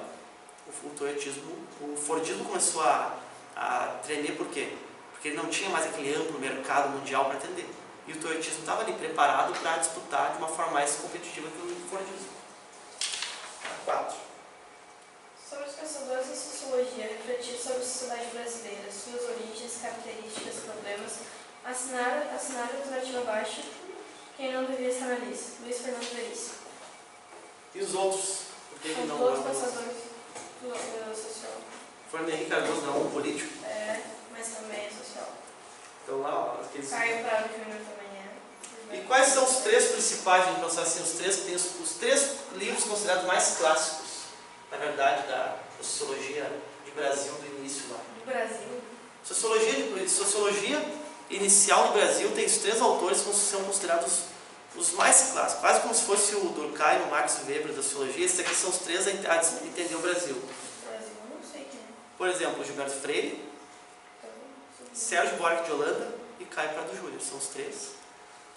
o Fordismo começou a tremer. Por quê? Porque ele não tinha mais aquele amplo mercado mundial para atender. E o toyotismo estava ali preparado para disputar de uma forma mais competitiva que o Fordismo. 4. Sobre os pensadores em sociologia, refletir sobre a sociedade brasileira, suas origens, características, problemas, assinaram a alternativa abaixo, quem não devia estar na lista. Luiz Fernando Veríssimo. E os outros? Porque ele não todos pensadores do sociólogo. Fernando Henrique Cardoso não, um político? Mas também é sociólogo. Então lá, aqueles... Caio Prado Júnior também é. E quais são os 3 principais, a gente pensar assim, os 3 livros considerados mais clássicos, na verdade, da sociologia de Brasil do início lá? Do Brasil? Sociologia inicial do Brasil tem os 3 autores que são considerados os mais clássicos, quase como se fosse o Durkheim, o Max Weber da sociologia. Esses aqui são os 3 a entender o Brasil. O Brasil, eu não sei quem é. Por exemplo, Gilberto Freire, Sérgio Buarque de Holanda e Caio Prado Júnior, são os 3.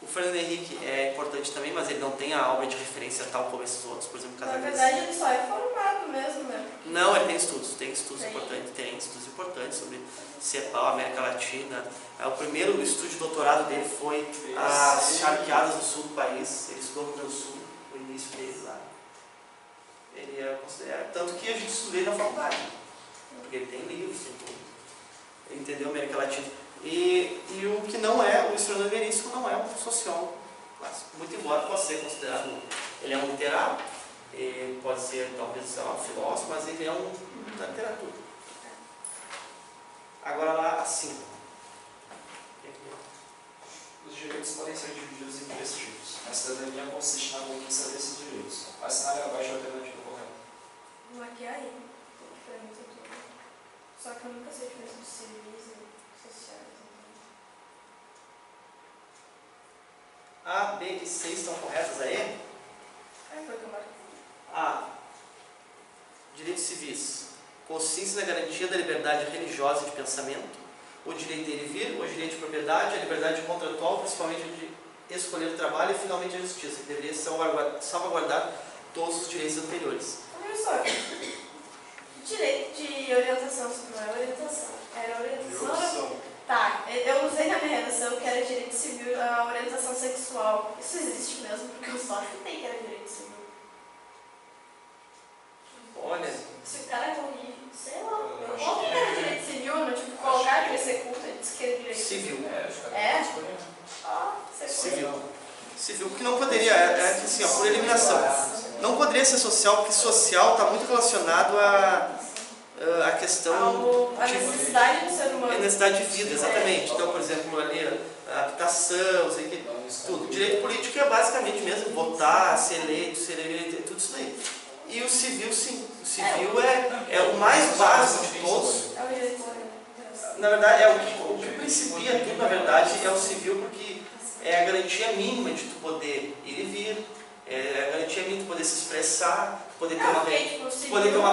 O Fernando Henrique é importante também, mas ele não tem a obra de referência tal como esses outros, por exemplo, Na verdade, ele só é formado mesmo, né? Não, ele tem estudos importantes sobre CEPAL, América Latina. O primeiro estudo de doutorado dele foi as charqueadas do sul do país. Ele estudou no Rio Grande do Sul, o início dele lá. Ele é considerado, tanto que a gente estuda ele na faculdade, porque ele tem livros, tem tudo. Ele entendeu a América Latina. E o que não é, o Luiz Fernando Veríssimo não é um sociólogo clássico. Muito embora possa ser considerado, ele é um literato, ele pode ser talvez um filósofo, mas ele é um da literatura. Agora lá, assim. Os direitos podem ser divididos em 3 tipos. A cidadania consiste na conquista desses direitos. Assinale abaixo a alternativa correta. Maquiar aí, diferente tudo. Só que eu nunca sei a diferença dos civis e sociais. A, B e C estão corretas aí? Foi o que eu marquei. A. Direitos civis. Consciência da garantia da liberdade religiosa e de pensamento, o direito de ir e vir, o direito de propriedade, a liberdade contratual, principalmente de escolher o trabalho e, finalmente, a justiça, que deveria salvaguardar todos os direitos anteriores. Olha só, direito de orientação, não é orientação, era orientação. Tá, eu usei na minha redação que era direito civil, a orientação sexual. Isso existe mesmo, porque eu só chutei que era direito civil. Olha. Se o cara corrige, sei lá. Ou que era direito civil, não, tipo, colocar que vai ser culto, ele disse que era direito civil. É? Civil. Civil, porque não poderia, assim, por eliminação. Não poderia ser social, porque social está muito relacionado a questão a necessidade do ser humano. A necessidade de vida, exatamente. Então, por exemplo, ali, a habitação, tudo. Direito político é basicamente mesmo votar, ser eleito, tudo isso daí. E o civil, sim. O civil é o mais básico de todos. Na verdade, o que principia tudo, na verdade, é o civil, porque é a garantia mínima de tu poder ir e vir, é a garantia mínima de poder se expressar, poder ter uma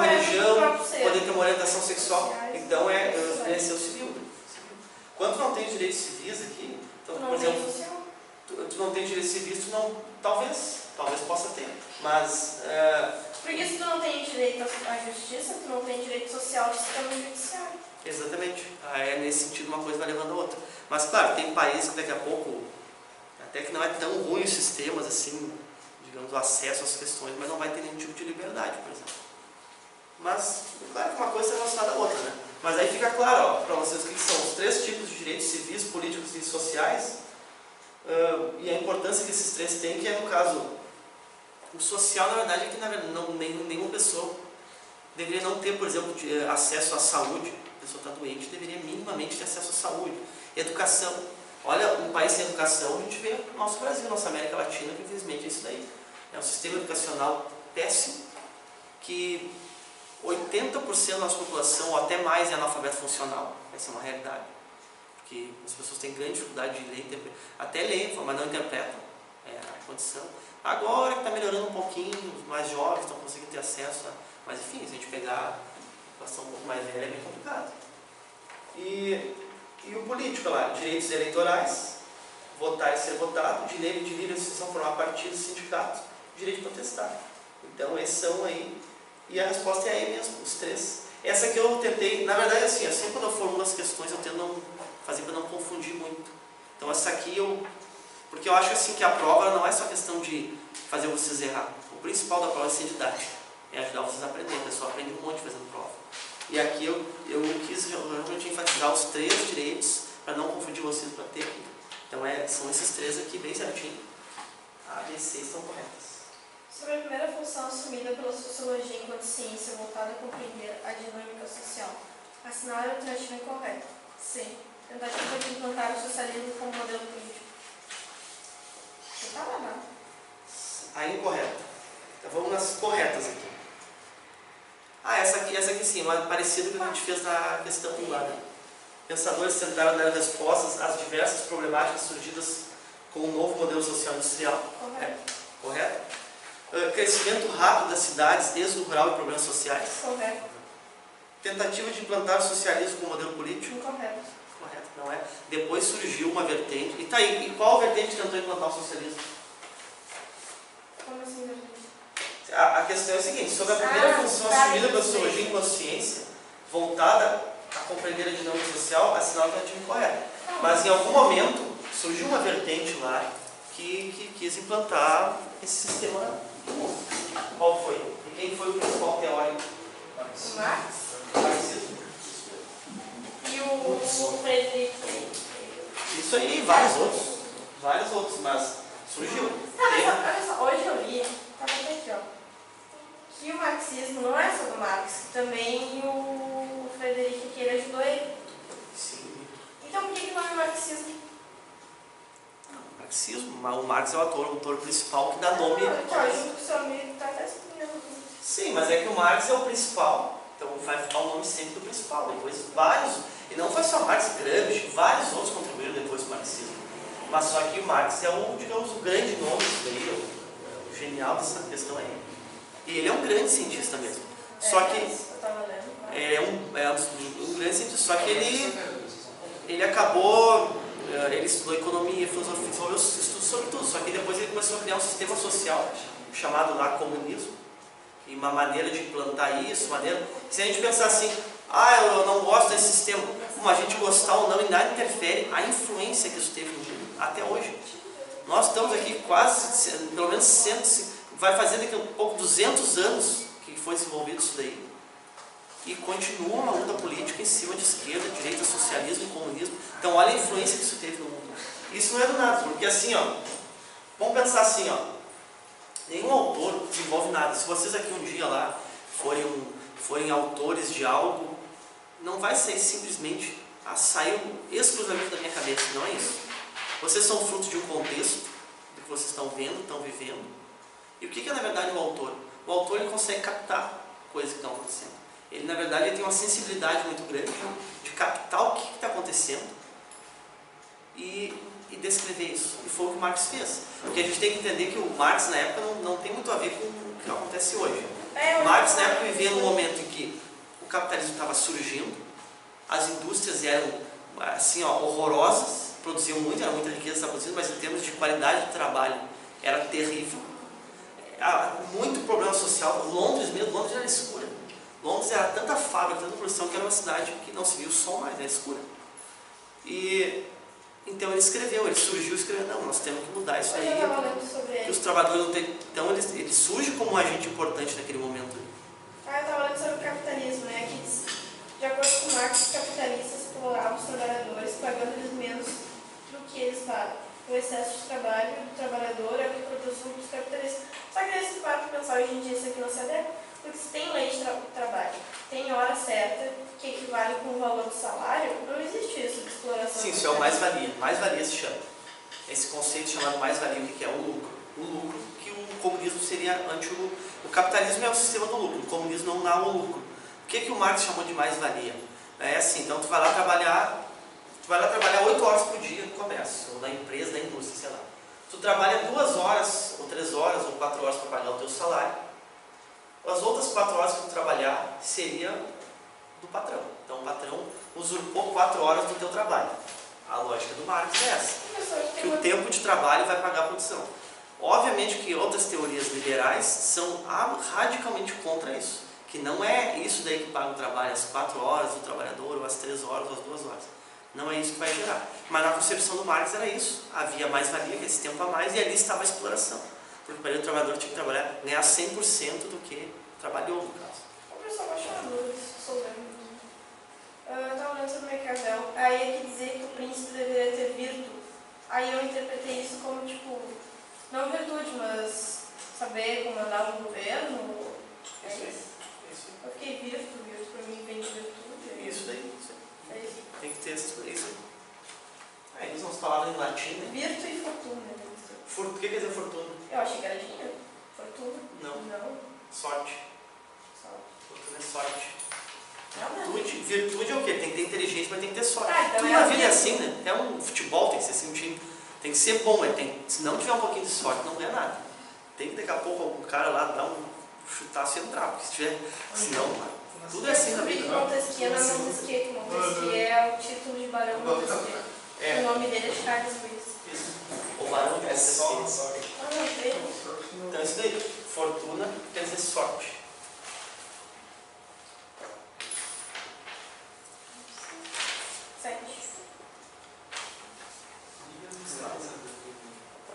religião, poder ter uma orientação sexual. Então, esse é o civil. Quando não tem direitos civis aqui, então, por exemplo, tu não tem direitos civis, talvez possa ter, mas Porque se tu não tem direito à justiça, tu não tem direito social de sistema judiciário. Exatamente. É nesse sentido uma coisa vai levando a outra. Mas claro, tem países que daqui a pouco, até que não é tão ruim os sistemas, assim, digamos, o acesso às questões, mas não vai ter nenhum tipo de liberdade, por exemplo. Mas, claro que uma coisa é relacionada à outra, né? Mas aí fica claro, para vocês, o que são os 3 tipos de direitos civis, políticos e sociais, e a importância que esses 3 têm, que é, no caso, o social, na verdade, é que nenhuma pessoa deveria não ter, por exemplo, acesso à saúde. A pessoa está doente, deveria minimamente ter acesso à saúde. Educação. Olha, um país sem educação, a gente vê o nosso Brasil, nossa América Latina, que infelizmente é isso daí. É um sistema educacional péssimo, que 80% da nossa população, ou até mais, é analfabeto funcional. Essa é uma realidade. Porque as pessoas têm grande dificuldade de ler, até ler, mas não interpretam a condição. Agora que está melhorando um pouquinho, os mais jovens estão conseguindo ter acesso mas enfim, se a gente pegar a população um pouco mais velha, é bem complicado. E o político lá, direitos eleitorais, votar e ser votado, direito de livre associação, formar partidos, sindicatos, direito de protestar. Então esses são aí, e a resposta é aí mesmo, os 3. Essa aqui eu tentei, na verdade assim, sempre quando eu formulo as questões eu tento não fazer para não confundir muito. Então essa aqui porque eu acho assim que a prova não é só questão de fazer vocês errar. O principal da prova é ser didática, é ajudar vocês a aprender. A pessoa aprende um monte fazendo prova. E aqui eu quis realmente enfatizar os 3 direitos para não confundir vocês para ter aqui. Então são esses 3 aqui bem certinho. A, B e C estão corretas. Sobre a primeira função assumida pela sociologia enquanto ciência voltada a compreender a dinâmica social, assinar a alternativa incorreta. C. Tentativa de implantar o socialismo como modelo político. Você está lá, né? A incorreta. Então vamos nas corretas aqui. Essa aqui sim, parecido com o que a gente fez na questão 1 lá. Né? Pensadores tentaram dar respostas às diversas problemáticas surgidas com o novo modelo social industrial. Correto. Correto? Crescimento rápido das cidades, êxodo rural e problemas sociais. Correto. Tentativa de implantar o socialismo como modelo político. Incorreto. Correto, não é? Depois surgiu uma vertente. E tá aí, e qual vertente tentou implantar o socialismo? Como assim, vertente? A questão é a seguinte, sobre a primeira função assumida pela sociologia enquanto ciência, voltada a compreender a dinâmica social, assinar a alternativa incorreta. Mas em algum momento surgiu uma vertente lá que quis implantar esse sistema novo. Qual foi? E quem foi o principal teórico? O Marx. O marxismo. E o Frederick. Isso aí, vários outros, mas surgiu. Olha só, hoje eu li, tá bem aqui, ó, que o marxismo não é só do Marx, também o Frederick, que ele ajudou ele. Sim. Então por que não é marxismo? Marxismo, mas o Marx é o autor principal que dá nome. Junto com o seu amigo tá até explicando. Sim, mas é que o Marx é o principal, então vai ficar o nome sempre do principal. Depois vários, e não foi só Marx, Gramsci, vários outros contribuíram depois do marxismo. Mas só que o Marx é digamos, o grande nome disso daí, o genial dessa questão aí. E ele é um grande cientista mesmo. Só que é um grande cientista, só que ele acabou, ele estudou economia, filosofia, desenvolveu estudos sobre tudo, só que depois ele começou a criar um sistema social chamado lá comunismo, e uma maneira de implantar isso, se a gente pensar assim, eu não gosto desse sistema, a gente gostar ou não, e nada interfere a influência que isso teve no mundo até hoje. Nós estamos aqui quase, pelo menos vai fazer daqui a um pouco 200 anos que foi desenvolvido isso daí. E continua uma luta política em cima de esquerda, direita, socialismo e comunismo. Então olha a influência que isso teve no mundo. Isso não é do nada, porque assim, vamos pensar assim, nenhum autor desenvolve nada. Se vocês aqui um dia lá forem autores de algo, não vai sair simplesmente, saiu exclusivamente da minha cabeça, não é isso. Vocês são fruto de um contexto, do que vocês estão vendo, estão vivendo. E o que é na verdade o autor? O autor ele consegue captar coisas que estão acontecendo. Ele na verdade ele tem uma sensibilidade muito grande de captar o que está acontecendo e descrever isso. E foi o que o Marx fez. Porque a gente tem que entender que o Marx na época não tem muito a ver com o que acontece hoje. O Marx na época vivia num momento em que o capitalismo estava surgindo, as indústrias eram assim, horrorosas, produziam muito, era muita riqueza produzida, mas em termos de qualidade de trabalho era terrível. muito problema social. Londres mesmo, Londres era escura. Londres era tanta fábrica, tanta produção, que era uma cidade que não se via o sol mais, era escura. E então ele surgiu escrevendo, não, nós temos que mudar isso aí. E os trabalhadores não têm. Então ele surge como um agente importante naquele momento. Eu estava falando sobre o capitalismo, né? Que, de acordo com Marx, os capitalistas exploravam os trabalhadores, pagando-lhes menos do que eles pagam. O excesso de trabalho do trabalhador é o que produz os capitalistas. Só que esse para pensar hoje em dia isso aqui não se adequa. Porque se tem lei de trabalho, tem hora certa, que equivale com o valor do salário, não existe isso de exploração. Sim, isso é o mais-valia. Mais-valia se chama. Esse conceito chamado mais-valia, o que é? O lucro. O lucro, que o comunismo seria anti-lucro. O capitalismo é o sistema do lucro, o comunismo não dá o lucro. O que o Marx chamou de mais-valia? É assim, então tu vai lá trabalhar 8 horas por dia no comércio, ou na empresa, na indústria, sei lá. Tu trabalha 2 horas, ou 3 horas, ou 4 horas para pagar o teu salário. As outras 4 horas que tu trabalhar seria do patrão. Então o patrão usurpou 4 horas do teu trabalho. A lógica do Marx é essa. Que o tempo de trabalho vai pagar a produção. Obviamente que outras teorias liberais são radicalmente contra isso. Que não é isso daí que paga o trabalho, as 4 horas do trabalhador, ou as 3 horas, ou as 2 horas. Não é isso que vai gerar. Mas na concepção do Marx era isso. Havia mais-valia, esse tempo a mais, e ali estava a exploração. Porque para ele o trabalhador tinha que trabalhar, ganhar 100% do que trabalhou, no caso. O pessoal vai chamar dúvidas sobre. Eu estava olhando sobre Maquiavel, aí é que dizer que o príncipe deveria ter virtude. Aí eu interpretei isso como, tipo, não virtude, mas saber comandar um governo. É isso? Eu fiquei virtude para mim vem de virtude. Isso daí. É isso. Tem que ter essas coisas. Eles não falavam em latim, né? Virtu e fortuna. O que quer dizer fortuna? Eu achei que era dinheiro. Fortuna. Não. Sorte. Fortuna é sorte. Virtude é o quê? Tem que ter inteligência, mas tem que ter sorte. Então tudo na vida é assim, né? Até um futebol tem que ser assim, um time. Tem que ser bom, se não tiver um pouquinho de sorte, não ganha nada. Tem que daqui a pouco algum cara lá dar um chutaço e entrar, porque se tiver. Senão, tudo é assim na vida. Montesquieu não é Montesquieu. Montesquieu é o título de Barão Montesquieu. O nome dele é Charles Luiz. O Barão de só Montesquieu. Então isso daí, fortuna quer dizer sorte.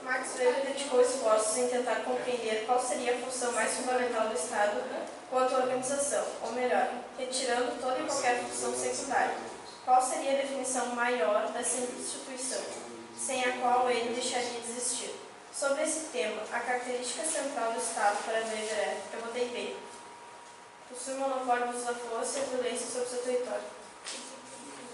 Max Weber dedicou esforços em tentar compreender qual seria a função mais fundamental do Estado quanto à organização, ou melhor, retirando toda e qualquer função secundária. Qual seria a definição maior dessa instituição, sem a qual ele deixaria de existir? Sobre esse tema, a característica central do Estado para Weber é, eu botei B, possui o monopólio do uso da força e a violência sobre o seu território.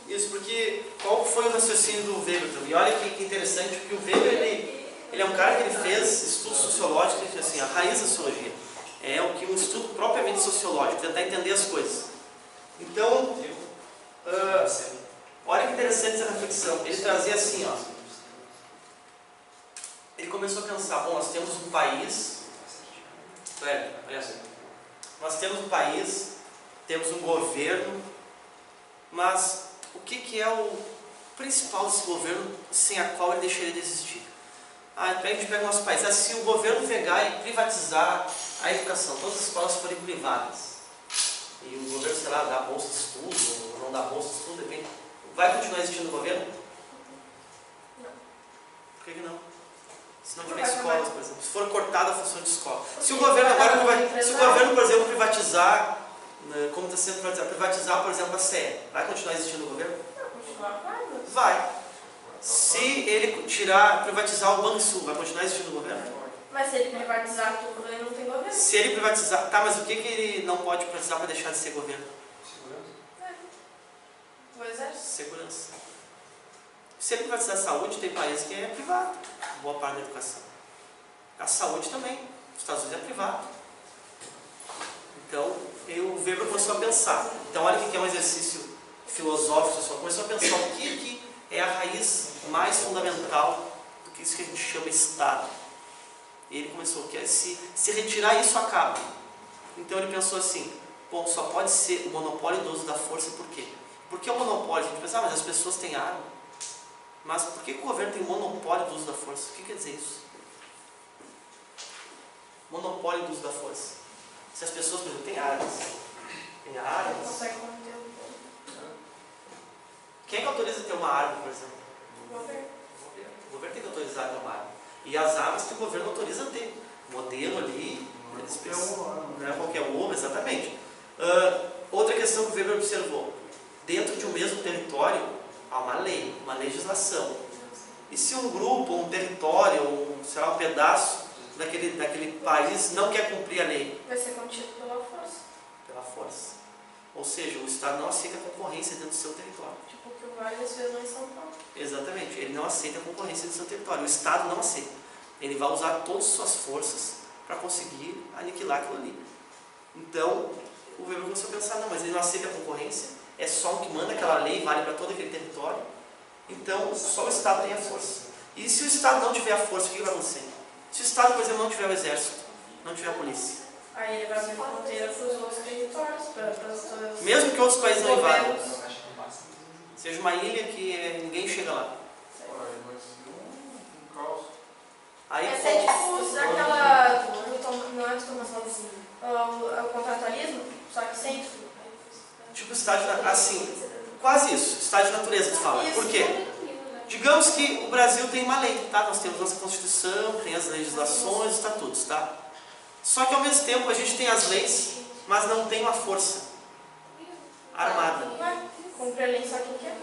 Isso, porque qual foi o raciocínio do Weber? E olha que interessante, porque o Weber, ele é um cara que ele fez estudos sociológicos, ele fez assim, a raiz da sociologia. É o que um estudo propriamente sociológico, tentar entender as coisas. Então, olha que interessante essa reflexão. Ele trazia assim, ó. Ele começou a pensar, bom, nós temos um país, olha assim, nós temos um país, temos um governo, mas o que é o principal desse governo sem a qual ele deixaria de existir? A gente pega o nosso país, se o governo pegar e privatizar a educação, todas as escolas forem privadas, e o governo, sei lá, dá bolsa de estudo, ou não dá bolsa de estudo, depende, vai continuar existindo o governo? Não. Por que não? Se não tiver escolas, por exemplo, se for cortada a função de escola. Se o governo agora, se o governo, por exemplo, privatizar, como está sendo privatizar, por exemplo, a CE, vai continuar existindo o governo? Não, continuar vai. Vai. Se ele privatizar o Banrisul, vai continuar existindo o governo? Mas se ele privatizar tudo, ele não tem governo. Se ele privatizar, tá, mas o que ele não pode privatizar para deixar de ser governo? Segurança. O exército? Segurança. Se ele privatizar a saúde, tem países que é privado, boa parte da educação. A saúde também, os Estados Unidos é privado. Então, o Weber começou a pensar. Então, olha o que é um exercício filosófico, só começou a pensar o que é a raiz mais fundamental do que isso que a gente chama Estado. E ele começou, que se retirar isso acaba. Então ele pensou assim, bom, só pode ser o monopólio do uso da força, por quê? Porque o monopólio, a gente pensa, mas as pessoas têm arma. Mas por que o governo tem monopólio do uso da força? O que quer dizer isso? monopólio do uso da força. Se as pessoas, por exemplo, têm armas, Não consegue conter o povo. quem é que autoriza ter uma arma, por exemplo? O governo. O governo tem que autorizar ter uma arma. E as armas que o governo autoriza a ter. Modelo ali, não é qualquer uma, exatamente. Outra questão que o Weber observou. Dentro de um mesmo território, há uma lei, uma legislação. E se um grupo, um território, sei lá, um pedaço daquele país não quer cumprir a lei? Vai ser contido pela força. Pela força. Ou seja, o Estado não aceita concorrência dentro do seu território. Tipo o que o Vargas fez lá em São Paulo. Exatamente, ele não aceita a concorrência do seu território. O Estado não aceita. Ele vai usar todas as suas forças para conseguir aniquilar aquilo ali. Então, o Weber começou a pensar, não, mas ele não aceita a concorrência, é só um que manda aquela lei, vale para todo aquele território. Então, só o Estado tem a força. E se o Estado não tiver a força, o que vai acontecer? Se o Estado, por exemplo, não tiver o exército, não tiver a polícia? Aí ele vai abrir fronteira para os outros territórios, para os mesmo que outros países não invadam, governos. seja uma ilha que ninguém chega lá. Aí, Mas é tipo aquela. Não é de o contratualismo, só que sem. tipo estágio, assim, quase isso, estágio de natureza que fala. Por quê? Digamos que o Brasil tem uma lei, tá? Nós temos nossa Constituição, tem as legislações, os estatutos, tá? Só que ao mesmo tempo a gente tem as leis, mas não tem uma força armada. Cumpre a lei só quem quer.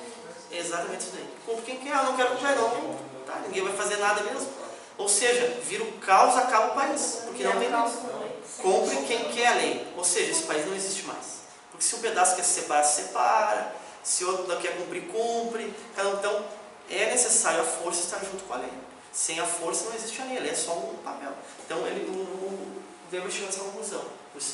Exatamente isso daí. Cumpre quem quer, eu não quero cumprir, não. Tá? Ninguém vai fazer nada mesmo. Ou seja, vira o caos, acaba o país. Porque não tem lei. Cumpre quem quer a lei. Ou seja, esse país não existe mais. Porque se um pedaço quer se separa. Se outro não quer cumprir, cumpre. Então, é necessário a força estar junto com a lei. Sem a força não existe a lei, a lei é só um papel. Então, o Weber chegou a essa conclusão.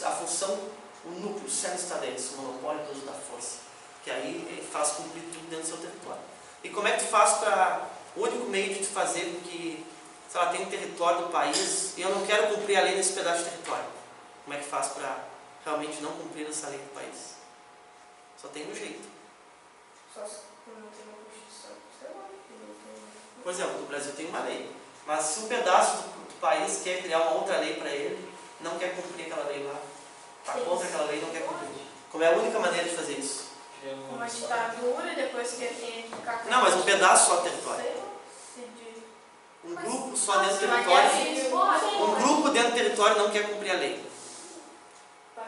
A função, o núcleo, o cerne está dentro, o monopólio do uso da força. Que aí ele faz cumprir tudo dentro do seu território. E como é que tu faz para... O único meio de tu fazer com que, sei lá, tem um território do país e eu não quero cumprir a lei nesse pedaço de território. Como é que faz para realmente não cumprir essa lei do país? Só tem um jeito. Só se não tem uma Constituição, sei lá. Por exemplo, o Brasil tem uma lei, mas se um pedaço do país quer criar uma outra lei para ele, não quer cumprir aquela lei lá, está contra aquela lei, não quer cumprir. Como é a única maneira de fazer isso? Uma ditadura e depois que ele ficar... Não, mas um pedaço só do território. Sei lá, se de... Um grupo só dentro do território. Um grupo dentro do território não quer cumprir a lei. Vai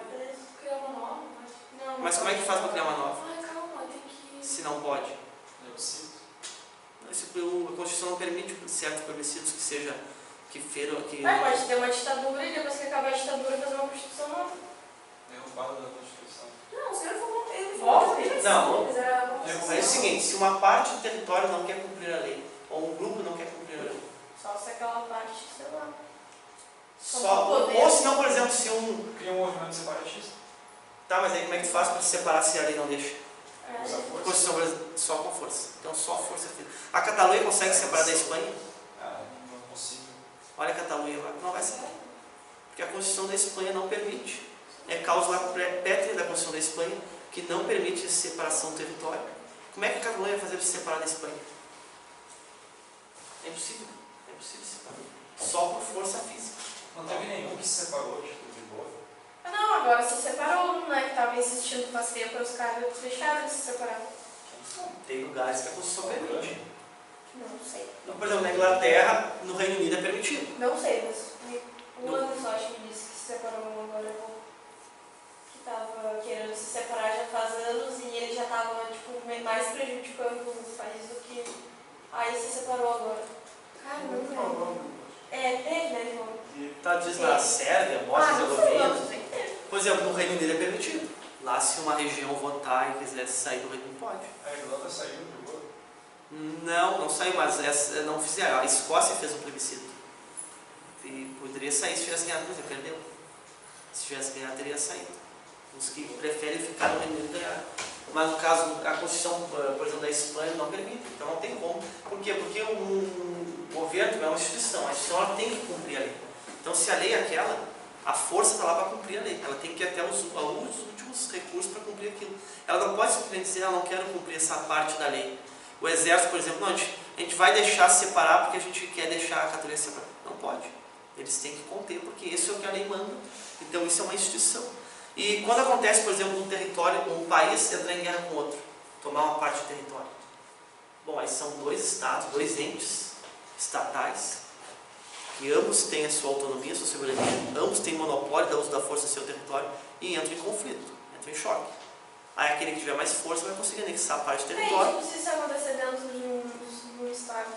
criar uma nova, mas... Mas como é que faz para criar uma nova? Ai, calma, tem que... Se não pode? Plebiscito. A Constituição não permite certos plebiscitos que seja... que pode ter uma ditadura e depois que acabar a ditadura fazer uma Constituição nova. Derrubada da Constituição. Não, o senhor falou... Não. Mas era... É o seguinte, se uma parte do território não quer cumprir a lei, ou um grupo não quer cumprir a lei, Só se aquela parte, sei lá. ou se não, por exemplo, se um... Cria um movimento separatista. Tá, mas aí como é que tu faz para se separar se a lei não deixa? Usa A força. Constituição brasileira só com força. Então só força. A Catalunha consegue se separar da Espanha? Não é possível. Olha a Catalunha lá, não vai separar. Porque a Constituição da Espanha não permite. É cláusula pétrea da Constituição da Espanha que não permite separação do território. Como é que a Catalunha vai fazer para se separar da Espanha? É impossível. É impossível se separar. Só por força física. Não teve nenhum que se separou de boa. Não, agora se separou, né? Que estava insistindo faz tempo e os caras deixaram de se separar. Tem lugares que a Constituição permite. Não sei. Então, por exemplo, na Inglaterra, no Reino Unido é permitido. Não sei, mas um ano só acho que me disse que se separou agora. Que estava querendo se separar já faz anos e ele já estava tipo, mais prejudicando os países do que. Aí se separou agora. Cara, não lembro. Teve, né, João? Tá, diz na Sérvia, Bósnia e não sei, Herzegovina. não sei. Por exemplo, no Reino Unido é permitido. Lá, se uma região votar e quiser sair do Reino Unido, pode. A Irlanda saiu de boa. Não saiu, mas não fizeram. A Escócia fez um plebiscito. E poderia sair se tivesse ganhado, por exemplo, perdeu. Se tivesse ganhado, teria saído. Os que preferem ficar no Reino Unido ganharam. Mas no caso, a Constituição, por exemplo, da Espanha não permite. Então não tem como. Por quê? Porque o governo é uma instituição. A instituição ela tem que cumprir a lei. Então se a lei é aquela, a força está lá para cumprir a lei. Ela tem que ir até os últimos recursos para cumprir aquilo. Ela não pode simplesmente dizer, não quero cumprir essa parte da lei. O exército, por exemplo, não, a gente vai deixar separar porque a gente quer deixar a categoria separada. Não pode. Eles têm que conter, porque isso é o que a lei manda. Então isso é uma instituição. E quando acontece, por exemplo, num território, um país entrar em guerra com outro, tomar uma parte do território. Bom, aí são dois estados, dois entes estatais, que ambos têm a sua autonomia, a sua soberania, ambos têm monopólio do uso da força no seu território e entram em conflito, entram em choque. Aí aquele que tiver mais força vai conseguir anexar a parte do território. Tipo, se isso acontecer dentro de um estado,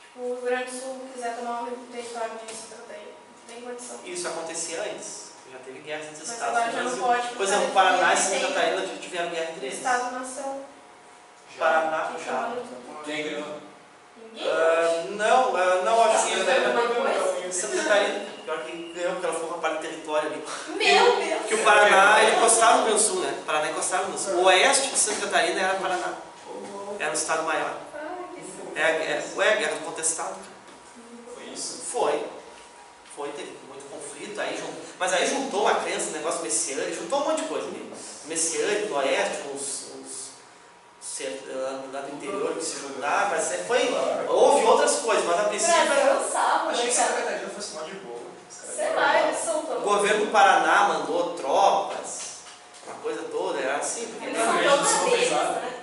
tipo, o Rio Grande do Sul quiser tomar um território de Santa Catarina, não tem condição. Isso acontecia antes. Já teve guerra entre os Mas estados. agora já não pode. Por exemplo, Paraná e Santa Catarina tiveram guerra entre eles. Estado-nação. Paraná já. Quem ganhou? Ninguém? Não, acho que Coisa? Santa Catarina, pior que ganhou, porque ela foi uma parte do território ali. Meu Deus! Porque o Paraná, ele encostava no Rio Grande do Sul, né? O Paraná encostava no Sul. O oeste de Santa Catarina era Paraná. Era um estado maior. A guerra do contestado. Foi isso? Foi, teve muito conflito, mas aí juntou uma crença, um negócio messiânico, juntou um monte de coisa ali. Messiânico, no oeste, lá do interior que se juntaram, mas houve outras coisas, mas a princípio Achei que Santa Catarina fosse mó de boa. Sei lá, eles são tão... o governo do Paraná mandou tropas, uma coisa toda, era assim. Porque Eles são tão madeiros, né?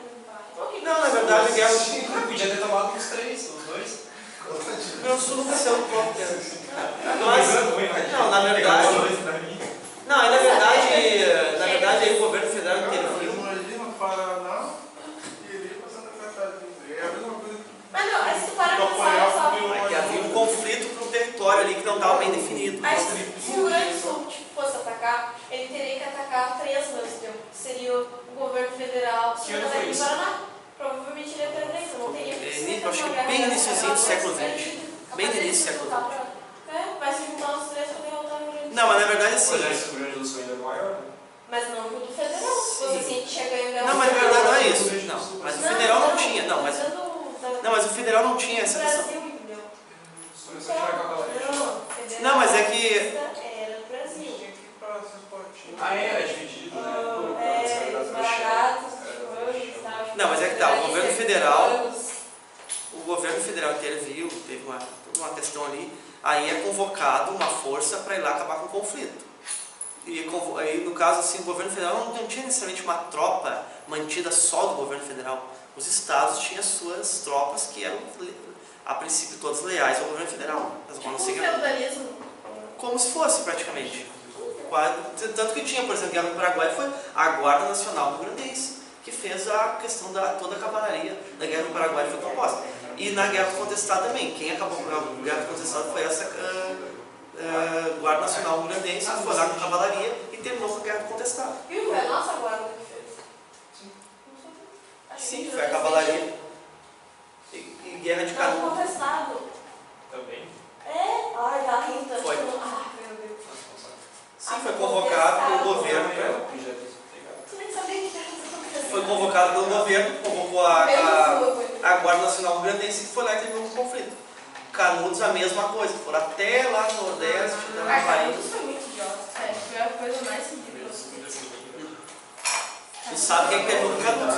não, na verdade, a guerra Podia ter tomado os três, os dois. o Rio Sul nunca saiu do próprio Não, na verdade. Não, na verdade aí o governo federal interviu. Imagina o Paraná e ele para Santa Catarina. É a mesma coisa. Mas não, aí se tu para pra pensar, só... Aqui havia um conflito para um território ali que não estava bem definido. Aí se o Rio Grande do Sul fosse atacar, ele teria que atacar 3 ao mesmo tempo. Seria o governo federal, Que ano foi isso? Paraná. Provavelmente ele ia ter 3, não teria que Acho que bem no iníciozinho do século XX. Bem no início do século XX. Vai se juntar os 3 para derrotar o Rio Grande do Sul. Não, mas na verdade assim. Pois é, esse Rio Grande do Sul ainda é maior, né? Mas não o do federal. Se fosse assim, a gente chega e Não, mas na verdade não é isso. Não, mas o federal não tinha. Não, mas o federal não tinha essa questão. Brasil, entendeu? Começou a tirar com a galera. Não, mas é que. Era do Brasil. Ah, era dividido, né? Os baragatos, os tal. Não, mas é que tá, o governo federal interviu, teve toda uma questão ali, aí é convocado uma força para ir lá acabar com o conflito. E aí, no caso, assim, o governo federal não tinha necessariamente uma tropa mantida só do governo federal. Os estados tinham suas tropas que eram, a princípio, todas leais ao governo federal. Tipo um feudalismo. Como se fosse, praticamente. Tanto que tinha, por exemplo, Guerra do Paraguai, foi a Guarda Nacional do Grandense, que fez a questão toda a cavalaria da Guerra do Paraguai foi composta. E na Guerra do Contestado também, quem acabou com a Guerra do Contestado foi essa Guarda Nacional do Grandense, que foi lá com a cavalaria e terminou com a Guerra do Contestado. E foi a nossa guarda que fez? Sim, foi a cavalaria. E Guerra de Canudos. Não, contestado. Também. Ai, tá rindo. Foi. Meu Deus. Sim, foi convocado pelo governo. Tu nem sabia que era. Foi convocado pelo governo, convocou a Guarda Nacional do Grandense, que foi lá e terminou com o conflito. Canudos, a mesma coisa, foram até lá no Nordeste, no país. Canudos foi muito idiota, sério. Foi a coisa mais ridícula. Tu sabe quem pegou o Canudos?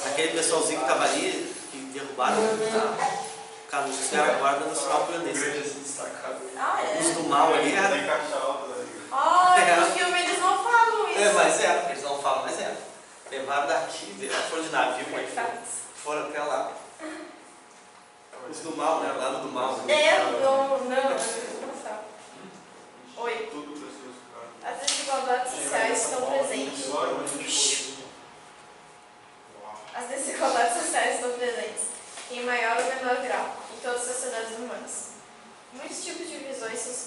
Aquele pessoalzinho que estava ali, que derrubaram Canudos, era a Guarda Nacional do Grandense. Os do mal ali era. Os filmes eles não falam isso. Mas era, eles não falam, mas era. Levaram daqui, foram de navio, foram até lá. Os do mal, né? Lá no do mal. Não. Oi. As desigualdades sociais estão presentes. As desigualdades sociais estão presentes, em maior ou menor grau, em todas as sociedades humanas. Muitos tipos de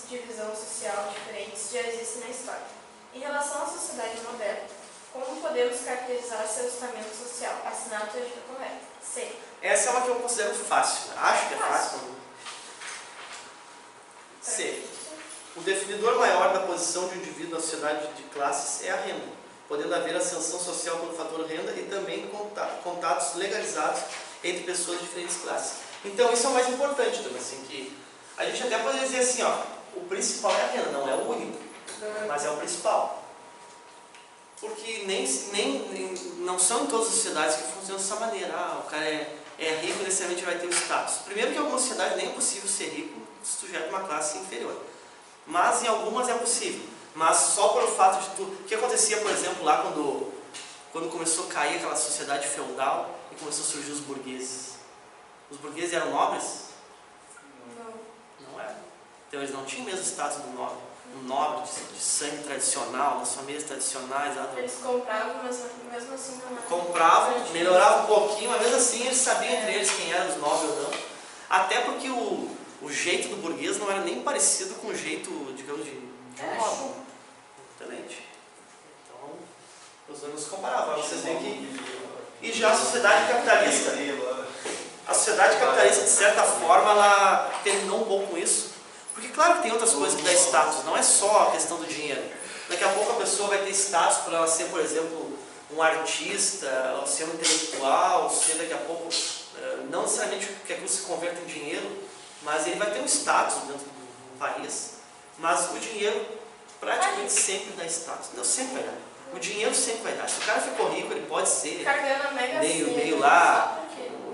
divisão social diferentes já existem na história. Em relação à sociedade moderna, como podemos caracterizar seu estamento social? Assinato e ajuda correta. C. Essa é uma que eu considero fácil. Acho que é fácil. C. O definidor maior da posição de um indivíduo na sociedade de classes é a renda, podendo haver ascensão social pelo fator renda e também contatos legalizados entre pessoas de diferentes classes. Então isso é o mais importante também, assim, que a gente até pode dizer assim, ó, o principal é a renda, não é o único, mas é o principal. Porque não são em todas as sociedades que funcionam dessa maneira. O cara é rico, necessariamente vai ter o status. Primeiro que em algumas sociedades nem é possível ser rico se tu já é de uma classe inferior. Mas em algumas é possível. Mas só pelo fato de tudo. O que acontecia, por exemplo, lá quando começou a cair aquela sociedade feudal e começou a surgir os burgueses. Os burgueses eram nobres? Não eram. Então eles não tinham o mesmo status do nobre. Um nobre de sangue tradicional, das famílias tradicionais. Eles compravam, mas mesmo assim não era. Compravam, melhoravam um pouquinho, mas mesmo assim eles sabiam entre eles quem era os nobres ou não. Até porque o jeito do burguês não era nem parecido com o jeito, digamos, de um nobre. Exatamente. Então, os dois se comparavam. Vocês veem que... E já a sociedade capitalista, de certa forma, ela terminou um pouco com isso. Porque claro que tem outras coisas que dá status, não é só a questão do dinheiro. Daqui a pouco a pessoa vai ter status para ela ser, por exemplo, um artista, ou ser um intelectual, ser daqui a pouco, não necessariamente que aquilo se converta em dinheiro, mas ele vai ter um status dentro do país. Mas o dinheiro praticamente sempre dá status. Não, sempre vai dar. O dinheiro sempre vai dar. Se o cara ficou rico, ele pode ser meio lá,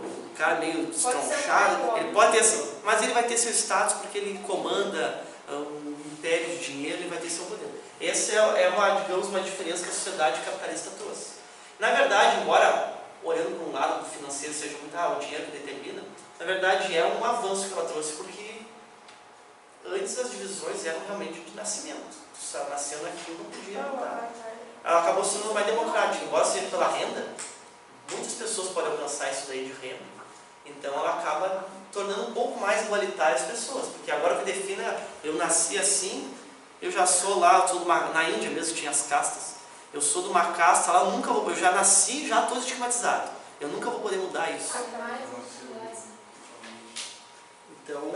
um cara meio estronchado, ele pode ter assim, mas ele vai ter seu status porque ele comanda um império de dinheiro, ele vai ter seu poder. Essa é digamos, uma diferença que a sociedade capitalista trouxe. Na verdade, embora olhando para um lado financeiro seja muito o dinheiro que determina, na verdade é um avanço que ela trouxe, porque antes as divisões eram realmente de nascimento. Nascendo aqui não podia mudar. Ela acabou sendo mais democrática, embora seja pela renda, muitas pessoas podem alcançar isso daí de renda. Então ela acaba tornando um pouco mais igualitária as pessoas, porque agora que define, eu nasci assim, eu já sou lá, na Índia mesmo tinha as castas, eu sou de uma casta lá, eu já nasci, já estou estigmatizado, eu nunca vou poder mudar isso. Então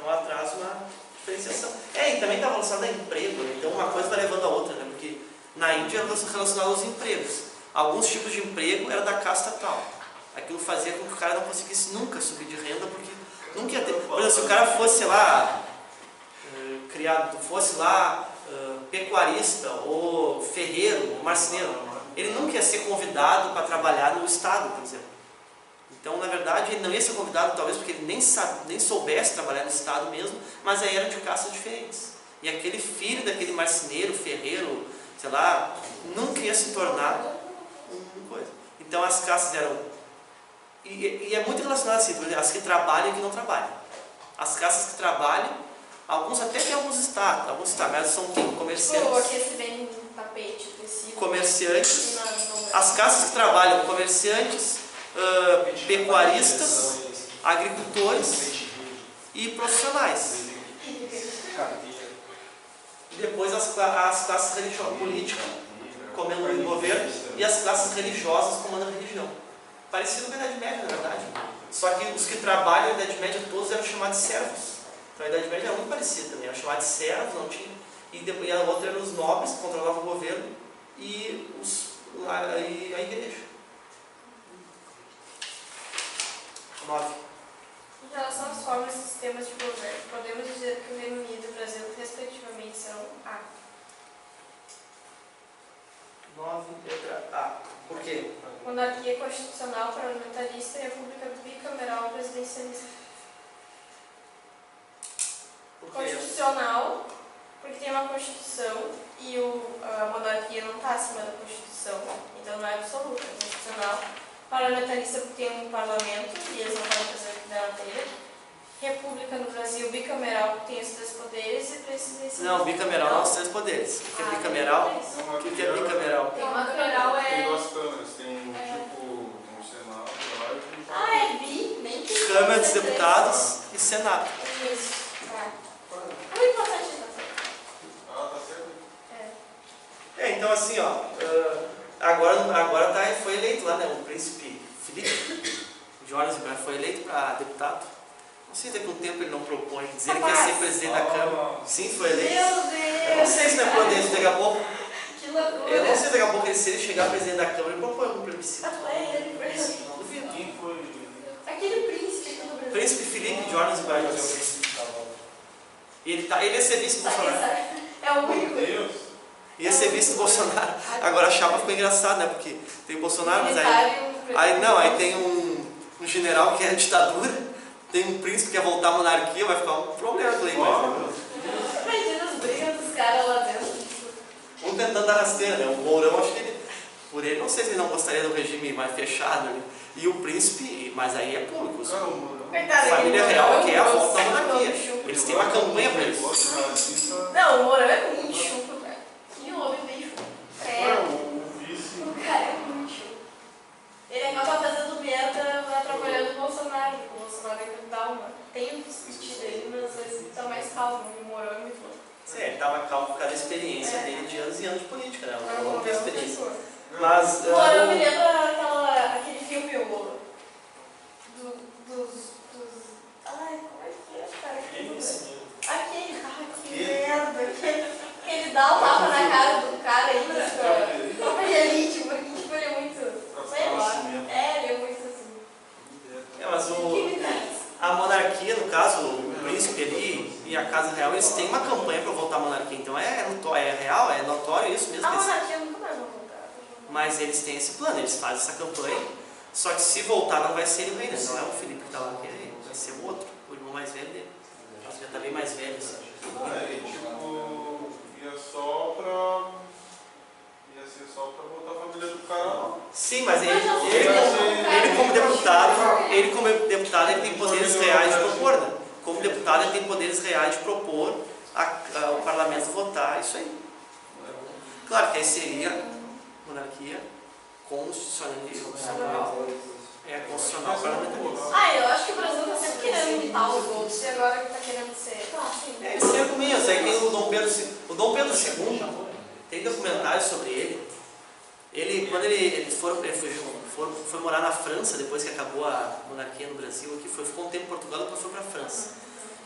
ela traz uma diferenciação. E também está relacionado a emprego, né? Então uma coisa está levando a outra, né? Porque na Índia era relacionado aos empregos. Alguns tipos de emprego era da casta tal. Aquilo fazia com que o cara não conseguisse nunca subir de renda, porque nunca ia ter. Por exemplo, se o cara fosse lá, pecuarista, ou ferreiro, ou marceneiro, ele nunca ia ser convidado para trabalhar no Estado, por exemplo. Então, na verdade, ele não ia ser convidado, talvez porque ele nem soubesse trabalhar no Estado mesmo, mas aí eram de castas diferentes. E aquele filho daquele marceneiro, ferreiro, sei lá, nunca ia se tornar uma coisa. Então, as castas eram... E é muito relacionado assim, as que trabalham e que não trabalham. As castas que trabalham, alguns até tem alguns estados, mas são quem? Comerciantes. Aqui se vende tapete, tecido. Comerciantes. As castas que trabalham, comerciantes, pecuaristas, agricultores e profissionais. E depois as classes religiosas, políticas, comandam o governo, e as classes religiosas comandam a religião. Parecido com a Idade Média, na verdade. Só que os que trabalham na Idade Média todos eram chamados de servos. Então a Idade Média era muito parecida também, era chamado de servos, não tinha. E a outra eram os nobres, que controlavam o governo, e a igreja. 9. Em relação às formas e sistemas de governo, podemos dizer que o Reino Unido e o Brasil, respectivamente, são A. 9, letra A. Por quê? Monarquia constitucional, parlamentarista e república bicameral presidencialista. Constitucional, porque tem uma Constituição e a monarquia não está acima da Constituição, então não é absoluta, é constitucional. Parlamentarista, porque tem um parlamento e eles não podem fazer o que dá na telha. República no Brasil, bicameral, porque tem os 3 poderes e presidencialista. Não, bicameral não, os 3 poderes. O que é bicameral? O que é bicameral? Bicameral Tem 2 câmeras, tem um Senado lá é bi, nem que Câmara dos Deputados e Senado. Isso, tá. Muito importante isso. tá certo? Então assim, agora foi eleito lá, né, o príncipe Felipe Jorge foi eleito para deputado. Não sei daqui a um tempo ele não propõe, dizer que quer ser presidente da Câmara. Sim, foi eleito. Meu Deus! Eu não sei se não é presidente daqui a pouco. Que loucura! Eu não sei daqui a pouco se ele chegar presidente da Câmara, ele propõe algum plebiscito. Não duvido. Quem foi? Aquele príncipe aqui no Brasil. Príncipe Felipe Jorge Brasil. E ele ia ser vice do Bolsonaro. É o único. Meu Deus! Ia ser vice do Bolsonaro. Agora a chapa ficou engraçada, né? Porque tem o Bolsonaro, mas aí tem um general que é ditadura, tem um príncipe que quer voltar à monarquia, vai ficar um problema com ele. Imagina as brigas dos caras lá dentro. Um tentando dar rasteira, né? O Mourão, acho que ele, por ele, não sei se ele não gostaria do regime mais fechado, né? E o príncipe, mas aí é público. A família real quer a volta da monarquia. Eles têm uma campanha para isso. Não, o Mourão é muito chupa, cara. Que homem bem chupa. O cara é muito chupa. Ele acaba fazendo merda atrapalhando o Bolsonaro. O Bolsonaro é calmo. Tem os vestidos dele, mas às vezes ele tá mais calmo. O Mourão é muito louco. Sim, ele estava calmo por causa da experiência dele de anos e anos de política, né? O Mourão tem experiência. Mas. O Mourão me lembra aquele filme, ai, como é que é, cara? Que merda. Que ele dá um tapa na cara do cara aí, tropa de elite, porque tipo, ele é muito. Sei lá. Ele é muito assim. Mas a monarquia, no caso, o príncipe ali e a Casa Real, eles têm uma campanha para voltar à monarquia. Então é real, é notório isso mesmo. A monarquia nunca mais vai voltar. Mas eles têm esse plano, eles fazem essa campanha. Só que se voltar não vai ser ele o rei, né? Não é o Felipe que está lá, que é ele, vai ser o outro, o irmão mais velho dele. Acho que já está bem mais velho. Assim. Ia ser só pra botar a família do cara lá. Sim, mas ele como deputado, ele tem poderes reais de propor, né? Como deputado, ele tem poderes reais de propor o parlamento votar isso aí. Claro que aí seria monarquia constitucional. É constitucional parlamentarista. Eu acho que o Brasil está sempre querendo imitar os outros e agora que está querendo ser. Esse argumento, aí tem o Dom Pedro II, tem documentários sobre ele. Quando ele foi morar na França, depois que acabou a monarquia no Brasil, aqui ficou um tempo em Portugal e depois foi para a França.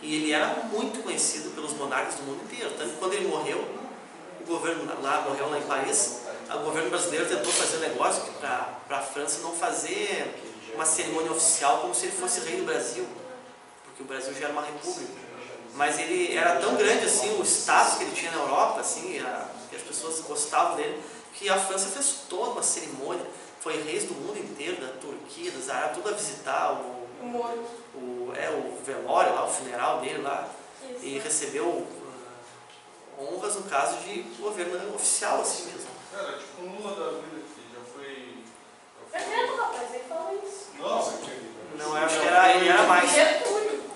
E ele era muito conhecido pelos monarcas do mundo inteiro. Tanto que quando ele morreu, o governo morreu lá em Paris, o governo brasileiro tentou fazer um negócio para a França não fazer uma cerimônia oficial como se ele fosse rei do Brasil, porque o Brasil já era uma república. Mas ele era tão grande assim, o status que ele tinha na Europa, assim, que as pessoas gostavam dele, que a França fez toda uma cerimônia. Foi reis do mundo inteiro, da Turquia, dos árabes, tudo a visitar o velório lá, o funeral dele lá. Isso. E recebeu honras no caso de governo oficial, assim mesmo. Cara, tipo um Lula da vida que já foi. Rapaz, ele falou isso. Não, eu acho que ele era mais.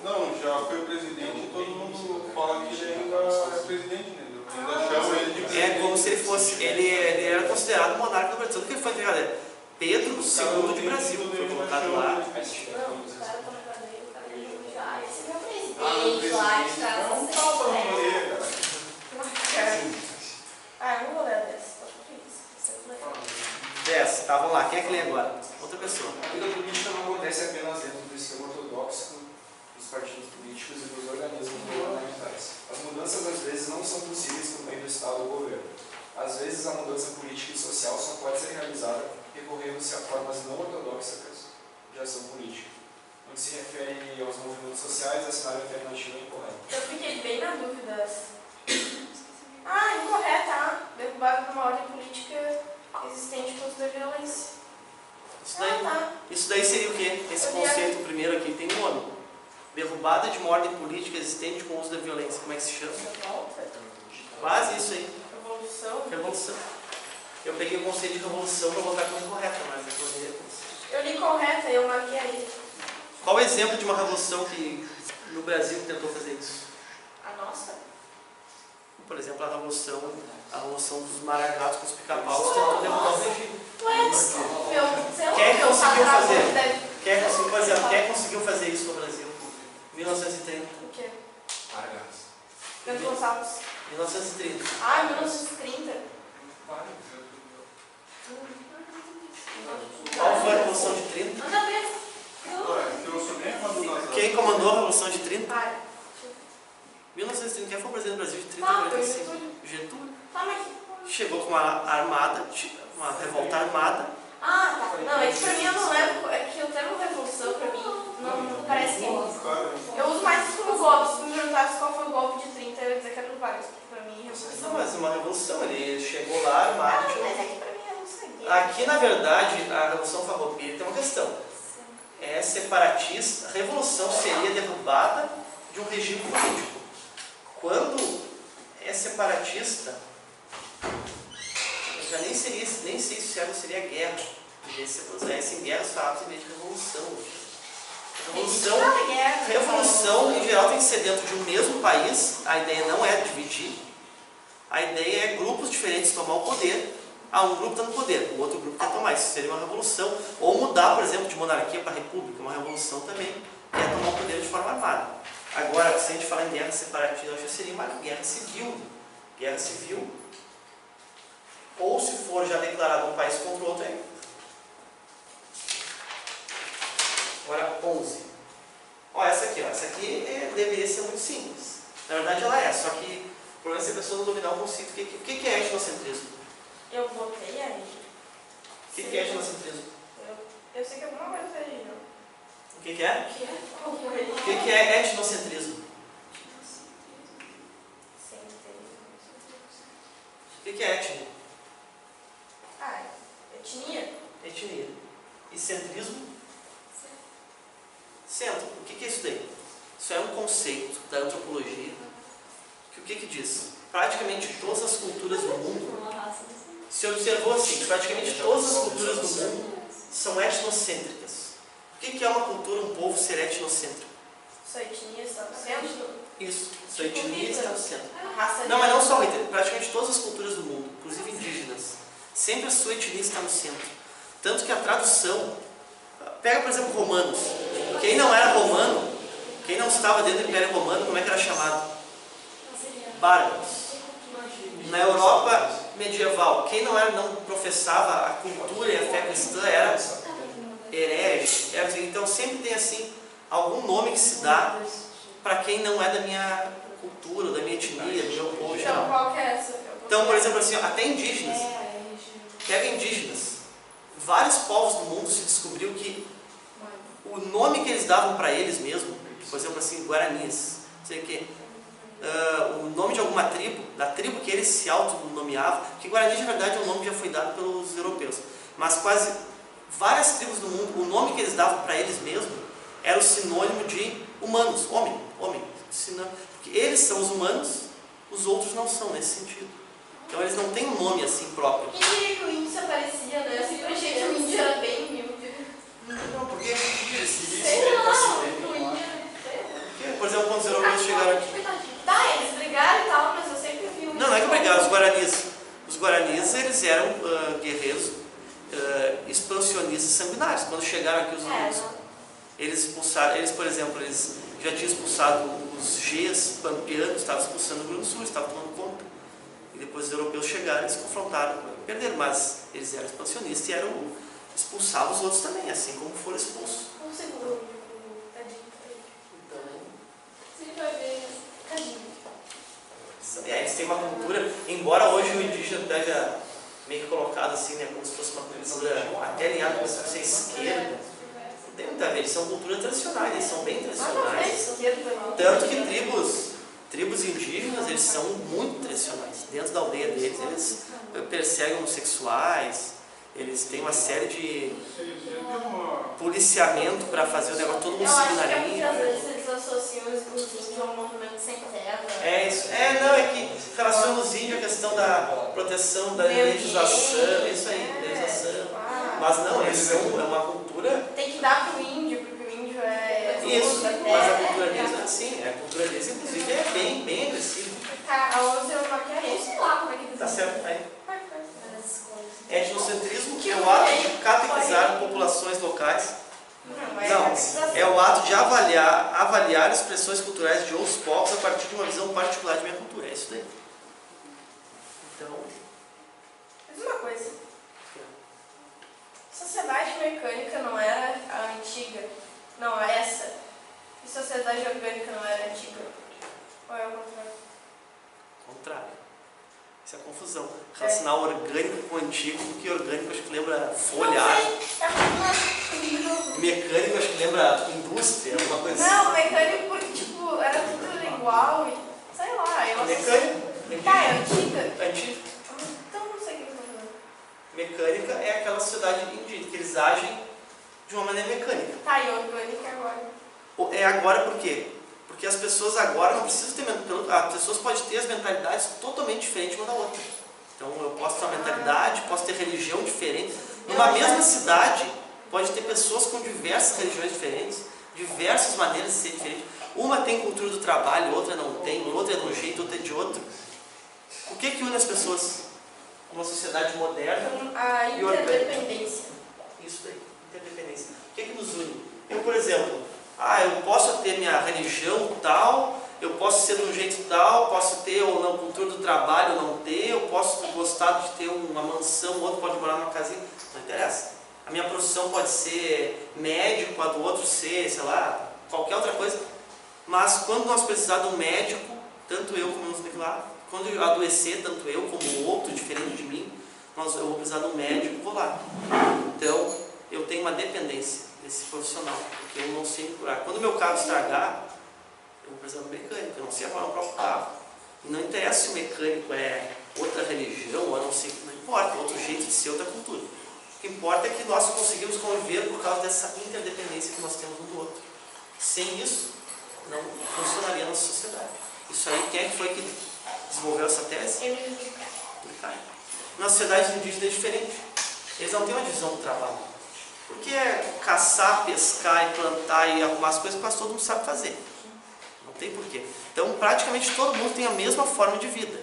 Não, já foi presidente e todo mundo fala que ele ainda é presidente, né? Ainda chama ele de presidente. É como se ele fosse. Ele era considerado monarca do Brasil. Tudo que ele foi entregado Pedro II de Brasil. Foi colocado lá. Não, os caras estão na cadeia, o cara já. Esse é meu presidente lá, os caras não fala pra não ler, cara. Eu não vou ler dessa. 10. Tá, vamos lá. Quem é que lê agora? Outra pessoa. A vida política não acontece apenas dentro do esquema ortodoxo dos partidos políticos e dos organismos governamentais. As mudanças às vezes não são possíveis por meio do Estado ou governo. Às vezes a mudança política e social só pode ser realizada recorrendo-se a formas não ortodoxas de ação política. No que se refere aos movimentos sociais, a cenário alternativo é incorreto. Eu fiquei bem na dúvida. Incorreta. Derrubada de uma ordem política existente contra a violência. Isso daí seria o quê? Esse conceito primeiro aqui tem um nome. Derrubada de uma ordem política existente com o uso da violência. Como é que se chama? Quase isso aí. Revolução. Eu peguei o conceito de revolução para botar como correta, mas eu li correta e eu marquei aí. Qual o exemplo de uma revolução que no Brasil tentou fazer isso? A nossa? Por exemplo, a revolução dos maragatos com os pica-paus tentou derrubar o regime. Quem conseguiu fazer isso no Brasil? 1930. O quê? Vargas. Bento Gonçalves. 1930. 1930. Qual foi a Revolução de 30? Quem comandou a Revolução de 30? 1930. Quem foi o presidente do Brasil de 30 a 45? Getúlio. Chegou com uma armada, uma revolta armada. Não, é que pra mim eu não levo. É que o termo revolução pra mim não parece que eu uso mais como golpe. Se me perguntasse qual foi o golpe de 30, eu ia dizer que era do Vargas, porque pra mim revolução. Não, mas uma revolução, ele chegou lá armado. Mas é que pra mim eu não sei. Aqui, na verdade, a Revolução Farroupilha tem uma questão. Essa separatista, a revolução seria a derrubada de um regime político. Quando é separatista, eu já nem sei se seria guerra. Se guerra só atos em vez de revolução. Revolução, em geral, tem que ser dentro de um mesmo país. A ideia não é dividir. A ideia é grupos diferentes tomar o poder. Um grupo está no poder, o outro grupo quer tomar. Isso seria uma revolução. Ou mudar, por exemplo, de monarquia para república. Uma revolução também é tomar o poder de forma armada. Agora, se a gente falar em guerra separatista, eu acho que seria uma guerra civil. Guerra civil. Ou se for já declarado um país contra o outro, é. Agora, 11. Essa aqui deveria ser muito simples. Na verdade, ela é, só que o problema é se a pessoa não dominar o conceito. O que é etnocentrismo? Eu botei aí. O que é etnocentrismo? Eu sei que alguma coisa aí, não. O que é? O que é etnocentrismo? O que é etnia? Etnia. Etnia. E centrismo? Centro. O que é isso daí? Isso é um conceito da antropologia que o que diz? Praticamente todas as culturas do mundo, se observou assim, praticamente todas as culturas do mundo são etnocêntricas. O que é uma cultura, um povo ser etnocêntrico? Sua etnia está no centro? Isso, sua etnia está no centro. Raça não, mas não só, praticamente todas as culturas do mundo, inclusive indígenas, sempre a sua etnia está no centro. Tanto que a tradução, pega por exemplo romanos, quem não era romano, quem não estava dentro do Império Romano, como é que era chamado? Bárbaros. Na Europa medieval, quem não professava a cultura e a fé cristã era herege. Então sempre tem assim algum nome que se dá para quem não é da minha cultura, da minha etnia, do meu povo. Então qual que é essa? Então, por exemplo, assim, até indígenas. Pega indígenas. Vários povos do mundo se descobriu que o nome que eles davam para eles mesmos, por exemplo assim, guaranis, não sei o quê, o nome de alguma tribo, da tribo que eles se autonomeavam, que Guarani, na verdade, é um nome que já foi dado pelos europeus, mas quase várias tribos do mundo, o nome que eles davam para eles mesmos era o sinônimo de humanos, homem, porque eles são os humanos, os outros não são nesse sentido. Então eles não têm um nome assim próprio. Quem diria que o índio se aparecia, né? Eu sempre achei que o índio era bem humilde. Não, porque Sei lá, o índio era... Por exemplo, quando os europeus chegaram aqui. Tá, eles brigaram e tal, mas eu sempre vi um... Não é que brigaram, os guaranis. Os guaranis, eles eram guerreiros expansionistas sanguinários. Quando chegaram aqui os índios, eles expulsaram, por exemplo, eles já tinham expulsado os Gs pampeanos, estavam expulsando o Rio Grande do Sul, estavam tomando conta. E depois os europeus chegaram, eles confrontaram, perderam, mas eles eram expansionistas e expulsavam os outros também, assim como foram expulsos. Um segundo, tadinho. Então, você vai ver, tadinho. Eles têm uma cultura, embora hoje o indígena esteja meio que colocado assim, né, como se fosse uma cultura até alinhada com a esquerda, não tem muito a ver, eles são culturas tradicionais, eles são bem tradicionais. Tanto que tribos indígenas, eles são muito tradicionais. Dentro da aldeia deles, eles perseguem homossexuais, eles têm uma série de policiamento para fazer o negócio, todo mundo seguindo a linha. Às vezes eles associam os índios a um movimento sem terra. É isso. Não, é que relaciona os índios à questão da proteção da legislação, isso aí, legislação. Mas não, eles são uma cultura... Tem que dar pro índio, porque o índio é... Isso, mas a cultura deles é assim, a cultura deles inclusive é bem agressiva. A outra eu maquiarei, sei lá como é que... Tá certo, aí. Etnocentrismo é o ato de catequizar populações locais. Não, é o ato de avaliar expressões culturais de outros povos a partir de uma visão particular de minha cultura. É isso daí. Então... Mas uma coisa. Sociedade mecânica não era a antiga. Não, essa. E sociedade orgânica não era a antiga. Ou é o contrário? Contrário. Isso é confusão. Relacionar orgânico com antigo, porque orgânico acho que lembra folha. Mecânico acho que lembra indústria, alguma coisa assim. Não, mecânico porque tipo, era tudo igual e sei lá. Mecânico? Tá, é antiga? Antiga. Então não sei o que eu tô falando. Mecânica é aquela sociedade indígena, que eles agem de uma maneira mecânica. Tá, e orgânica agora? É agora por quê? Porque as pessoas agora não precisam ter... As pessoas podem ter as mentalidades totalmente diferentes uma da outra. Então eu posso ter uma mentalidade, posso ter religião diferente. Numa mesma cidade, pode ter pessoas com diversas religiões diferentes, diversas maneiras de ser diferentes. Uma tem cultura do trabalho, outra não tem, outra é de um jeito, outra é de outro. O que une as pessoas? Uma sociedade moderna a e orgânica. interdependência. Isso daí, interdependência. O que nos une? Eu, por exemplo, eu posso ter minha religião tal, eu posso ser de um jeito tal, posso ter ou não cultura do trabalho, ou não ter, eu posso gostar de ter uma mansão, o outro pode morar numa casinha, não interessa. A minha profissão pode ser médico, a do outro ser, sei lá, qualquer outra coisa. Mas quando nós precisarmos de um médico, tanto eu como o lá, quando eu adoecer, tanto eu como o outro, diferente de mim, eu vou precisar de um médico, vou lá. Então, eu tenho uma dependência desse profissional, porque eu não sei curar. Quando o meu carro estragar, eu vou precisar do mecânico, eu não sei arrumar o próprio carro. E não interessa se o mecânico é outra religião, ou não sei, não importa, outro jeito de ser, outra cultura. O que importa é que nós conseguimos conviver por causa dessa interdependência que nós temos um do outro. Sem isso, não funcionaria a nossa sociedade. Isso aí, quem é que foi que desenvolveu essa tese? Durkheim. Na sociedade indígena é diferente. Eles não têm uma divisão do trabalho. Porque caçar, pescar e plantar e arrumar as coisas, quase todo mundo sabe fazer. Não tem porquê. Então, praticamente todo mundo tem a mesma forma de vida.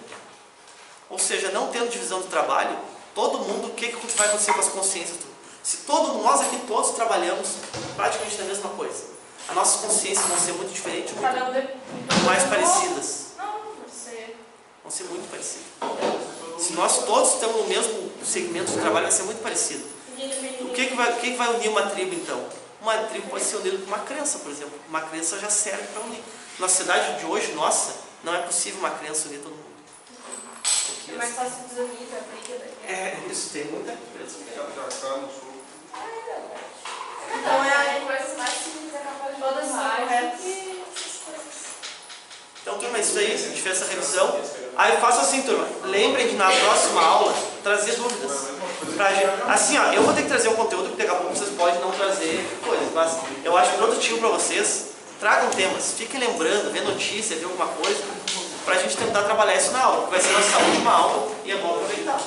Ou seja, não tendo divisão do trabalho, todo mundo, o que vai acontecer com as consciências? Se nós aqui todos trabalhamos praticamente na mesma coisa, as nossas consciências vão ser muito diferentes, muito mais parecidas. Vão ser muito parecidas. Se nós todos estamos no mesmo segmento de trabalho, vai ser muito parecido. O que vai unir uma tribo, então? Uma tribo pode ser unida com uma crença, por exemplo. Uma crença já serve para unir. Na sociedade de hoje, nossa, não é possível uma crença unir todo mundo. É mais fácil desunir, da briga. Isso, tem muita crença. Então é coisas mais simples, é capaz de todas corretas. Então, turma, isso aí, a gente fez essa revisão. Aí faça assim, turma, lembrem de na próxima aula trazer dúvidas. Assim, ó, eu vou ter que trazer um conteúdo que daqui a pouco vocês podem não trazer coisas, mas eu acho produtivo para vocês. Tragam temas, fiquem lembrando, vê notícia, vê alguma coisa, para a gente tentar trabalhar isso na aula, que vai ser a nossa última aula e é bom aproveitar.